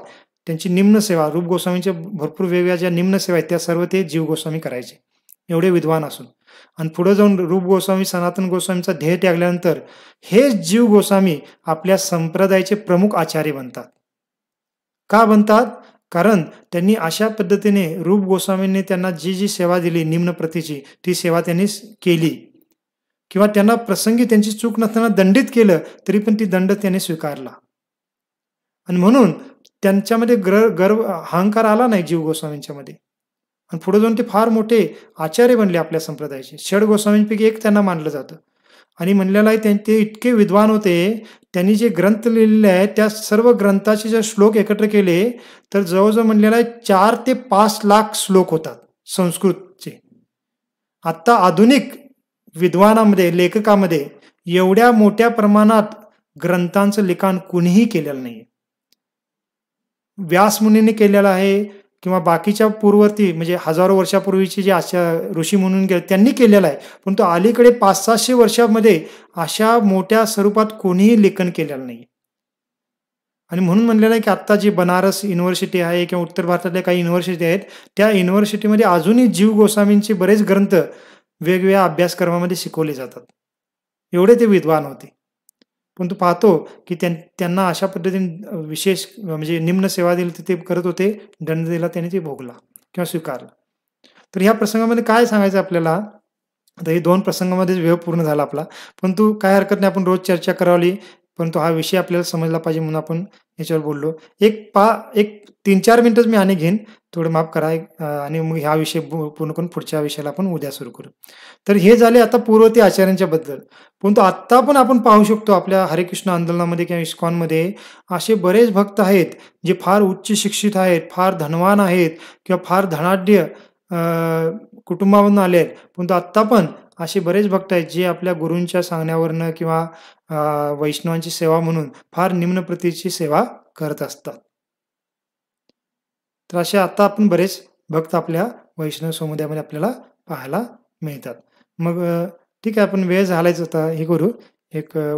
त्यांची निम्न सेवा, रूप गोस्वामींच्या भरपूर वेगवेगळ्या ज्या निम्न सेवा आहेत त्या सर्व ते जीव गोस्वामी करायचे, एवढे विद्वान असून. आणि पुढे जाऊन रूप गोस्वामी सनातन गोस्वामीचा ध्येय त्यागल्यानंतर हेच जीव गोस्वामी आपल्या संप्रदायाचे प्रमुख आचार्य बनतात. का बनतात? कारण त्यांनी अशा पद्धतीने रूप गोस्वामींनी त्यांना जी जी सेवा दिली निम्न प्रतीची, ती सेवा त्यांनी केली, किंवा त्यांना प्रसंगी त्यांची चूक नसताना दंडित केलं तरी पण ती दंड त्यांनी स्वीकारला. आणि म्हणून त्यांच्यामध्ये गर्व अहंकार आला नाही जीव गोस्वामींच्यामध्ये. आणि पुढे जाऊन ते फार मोठे आचार्य बनले आपल्या संप्रदायाचे. षड गोस्वामींपैकी एक त्यांना मानलं जातं. आणि म्हणलेलं आहे ते इतके विद्वान होते, त्यांनी जे ग्रंथ लिहिलेले आहेत त्या सर्व ग्रंथाचे जर श्लोक एकत्र केले तर जवळजवळ म्हणलेलं आहे 4 ते 5 लाख श्लोक होतात संस्कृतचे. आत्ता आधुनिक विद्वानामध्ये, लेखकामध्ये एवढ्या मोठ्या प्रमाणात ग्रंथांचं लिखाण कुणीही केलेलं नाही. व्यासमुनींनी केलेलं आहे किंवा बाकीच्या पूर्ववर्ती म्हणजे हजारो वर्षापूर्वीचे जे ऋषी म्हणून गेले त्यांनी केलेलं आहे, पण तो अलीकडे 500-600 वर्षामध्ये अशा मोठ्या स्वरूपात कोणीही लेखन केलेलं नाही. आणि म्हणून म्हणलेलं आहे की आत्ता जी बनारस युनिव्हर्सिटी आहे किंवा उत्तर भारतातल्या काही युनिव्हर्सिटी आहेत, त्या युनिव्हर्सिटीमध्ये अजूनही जीव गोस्वामींचे बरेच ग्रंथ वेगवेगळ्या अभ्यासक्रमामध्ये शिकवले जातात. एवढे ते विद्वान होते. पण तू पाहतो की त्यांना अशा पद्धतीने विशेष म्हणजे निम्न सेवा दिली ते करत होते, दंड दिला त्याने ते भोगला किंवा स्वीकारला. तर ह्या प्रसंगामध्ये काय सांगायचं आपल्याला? आता हे 2 प्रसंगामध्ये वेळ पूर्ण झाला आपला, परंतु काय हरकत नाही, आपण रोज चर्चा करावी, परंतु हा विषय आपल्याला समजला पाहिजे म्हणून आपण याच्यावर बोललो. एक 3-4 मिनिटच मी आणि घेईन, थोडं माफ करा, आणि मग हा विषय पूर्ण करून पुढच्या विषयाला आपण उद्या सुरू करू. तर हे झाले आता पूर्ववर्ती आचार्यांच्या बद्दल. परंतु आत्ता पण आपण पाहू शकतो आपल्या हरेकृष्ण आंदोलनामध्ये किंवा इस्कॉनमध्ये असे बरेच भक्त आहेत जे फार उच्च शिक्षित आहेत, फार धनवान आहेत किंवा फार धनाढ्य कुटुंबामधून आले आहेत. परंतु आत्ता पण असे बरेच भक्त आहेत जे आपल्या गुरूंच्या सांगण्यावरनं किंवा वैष्णवांची सेवा म्हणून फार निम्न प्रतीची सेवा करत असतात. तर असे आता आपण बरेच भक्त आपल्या वैष्णव समुदायामध्ये आपल्याला पाहायला मिळतात. मग ठीक आहे, आपण वेळ झालाच होता, हे करू,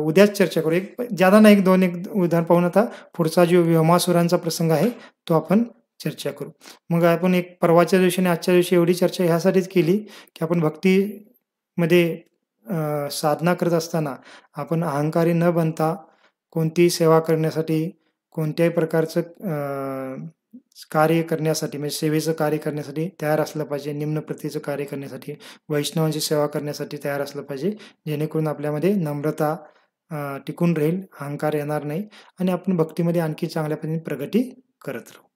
उद्याच चर्चा करू. ज्यादा नाही, 2 उदाहरण पाहून आता पुढचा जो व्योमासुरांचा प्रसंग आहे तो आपण चर्चा करू. मग आपण एक परवाच्या दिवशी आणि आजच्या दिवशी एवढी चर्चा ह्यासाठीच केली की आपण भक्तीमध्ये साधना करत असताना आपण अहंकारी न बनता कोणतीही सेवा करण्यासाठी, कोणत्याही प्रकारचं कार्य करण्यासाठी, म्हणजे सेवेचं कार्य करण्यासाठी तयार असलं पाहिजे, निम्न प्रतीचं कार्य करण्यासाठी, वैष्णवांची सेवा करण्यासाठी तयार असलं पाहिजे, जेणेकरून आपल्यामध्ये नम्रता टिकून राहील, अहंकार येणार नाही आणि आपण भक्तीमध्ये आणखी चांगल्या पद्धतीने प्रगती करत राहू.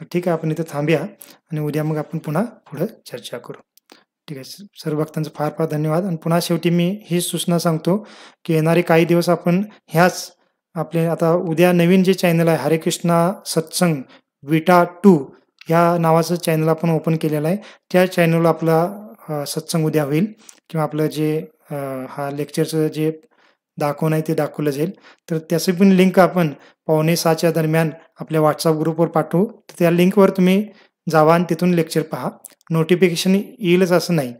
तर ठीक आहे, आपण इथं थांबूया आणि उद्या मग आपण पुन्हा पुढे चर्चा करू. ठीक आहे, सर्व भक्तांचं फार फार धन्यवाद. आणि पुन्हा शेवटी मी ही सूचना सांगतो की येणारे काही दिवस आपण ह्याच आपले आता उद्या नवीन जे चॅनल आहे हरे कृष्णा सत्संग विटा 2 ह्या नावाचं चॅनल आपण ओपन केलेलं आहे. त्या चॅनलला आपला सत्संग उद्या होईल किंवा आपलं जे हा लेक्चरचं जे दाखवणं आहे ते दाखवलं जाईल. तर त्याची पण लिंक आपण 5:45च्या दरम्यान आपल्या WhatsApp ग्रुपवर पाठवू. तर त्या लिंकवर तुम्ही जावा आणि तिथून लेक्चर पहा. नोटिफिकेशन येईलच असं नाही.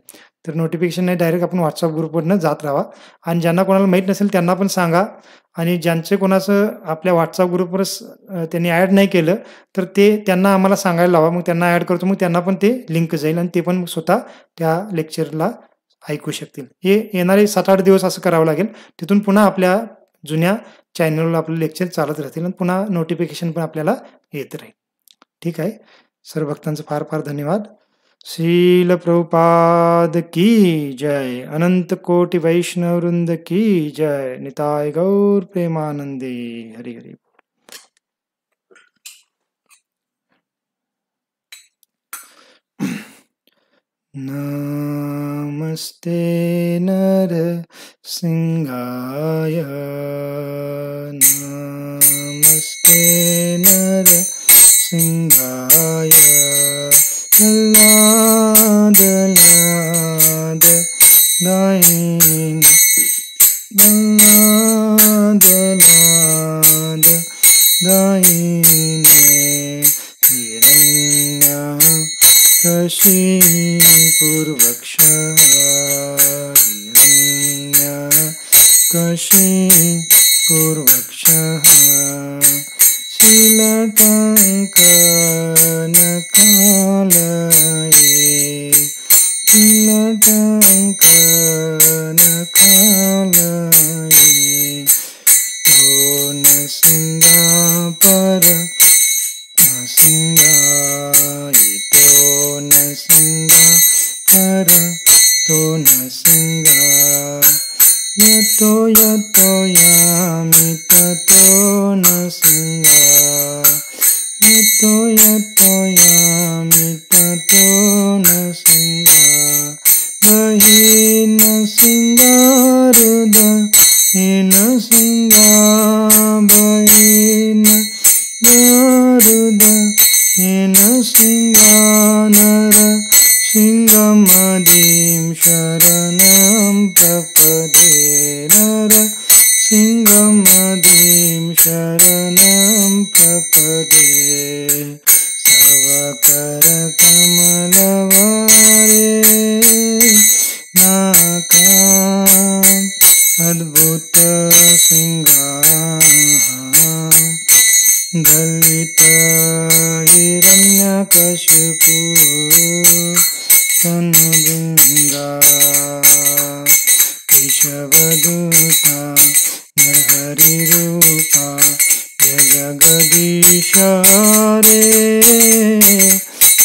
तर नोटिफिकेशन नाही, डायरेक्ट आपण WhatsApp ग्रुपवरनं जात राहावा आणि ज्यांना कोणाला माहीत नसेल त्यांना पण सांगा आणि ज्यांचे कोणाचं आपल्या WhatsApp ग्रुपवरच त्यांनी ॲड नाही केलं, तर त्यांना आम्हाला सांगायला लावा. मग त्यांना ॲड करतो. मग त्यांना पण ते लिंक जाईल आणि ते पण स्वतः त्या लेक्चरला ऐकू शकतील. हे येणारे 7-8 दिवस असं करावं लागेल. तिथून पुन्हा आपल्या जुन्या चॅनलवर आपले लेक्चर चालत राहतील आणि पुन्हा नोटिफिकेशन पण आपल्याला येत राहील. ठीक आहे. सर्व भक्तांचं फार फार धन्यवाद. श्रील प्रभुपाद की जय. अनंत कोटि वैष्णव वृंद की जय. निताय गौर प्रेमानंदे. हरि हरि. नमस्ते नर सिंहाय. नमस्ते नर सिंहाय. लाद लाद दाइन. लाद लाद दाइने. हिरण्य कशिपुर्वक्ष. हिरण्यकशिपुर्वक्ष. शीलटङ्कनकालये. शीलटङ्कनकालये. तो न सिंगापर सिंगायितो न सिंगा पर तो न सिंगा. यतो यतो यामि ततो न सिंगा. यतो यतो यामि ततो न सिंगा. बहि न सिंगा हृदय न सिंगा. बहि न हृदयेन सिंगा. नर सिंहमदीं शरणं प्रपदे. नर सिंहमदीं शरणं प्रपदे. तव करकमलवारे नाकाम् अद्भुत सिंहा. दलित हिरण्यकशिपु तनुभृङ्गा. केशवदूता नरहरिरूपा. जय जगदीश हरे.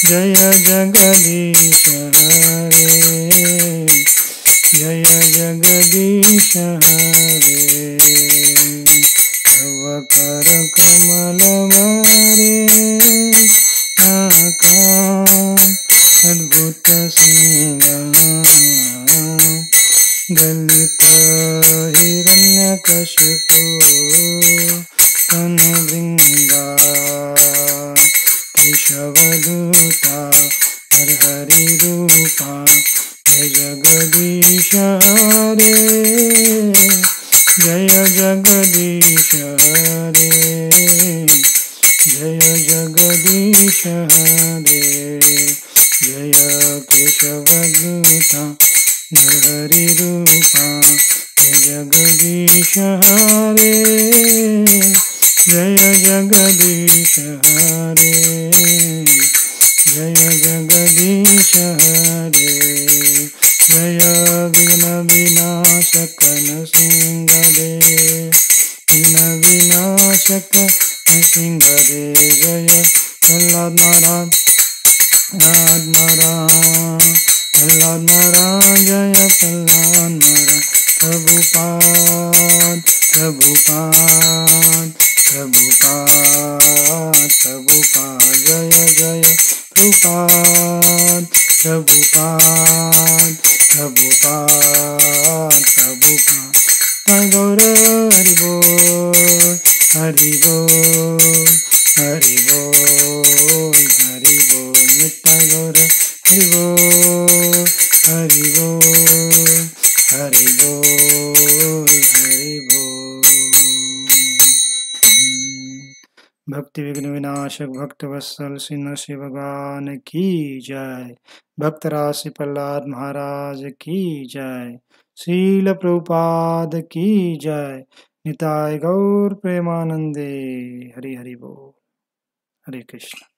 जय जगदीश हरे. जय जगदीश हरे. तव करकमलवारे नाकाम् अद्भुत सिंहा. दलित हिरण्यकशिपु तनुभृङ्गा. केशवदूता नरहरिरूपा. जय जगदीश हरे. जय जगदीश हरे. जय जगदीश हरे. जय केशवदूता नरहरिरूपा. जय जगदीश हरे. जय जगदीश हरे. जय जगदीश हरे. जय विघ्न विनाशक नृसिंहदे. विघ्न विनाशक नृसिंहदे. जय प्रह्लाद महाराज. प्रह्लाद महाराज. प्रह्लाद महाराज. जय प्रह्लाद महाराज. प्रभुपाद प्रभुपाद प्रभुपाद प्रभुपाद. जय जय प्रभुपाद प्रभुपाद प्रभुपाद प्रभुपाद. गौर हरि बोल हरि बोल हरि बोल. हरि बोल, हरि बोल, हरि बोल, हरि बोल। भक्ति विघ्न विनाशक भक्त वत्सल श्री नरसिंह भगवान की जय। भक्त राशि प्रहलाद महाराज की जय। श्रील प्रभुपाद की जय। निताय गौर प्रेमानंदे। हरि हरि बोल। हरे कृष्ण।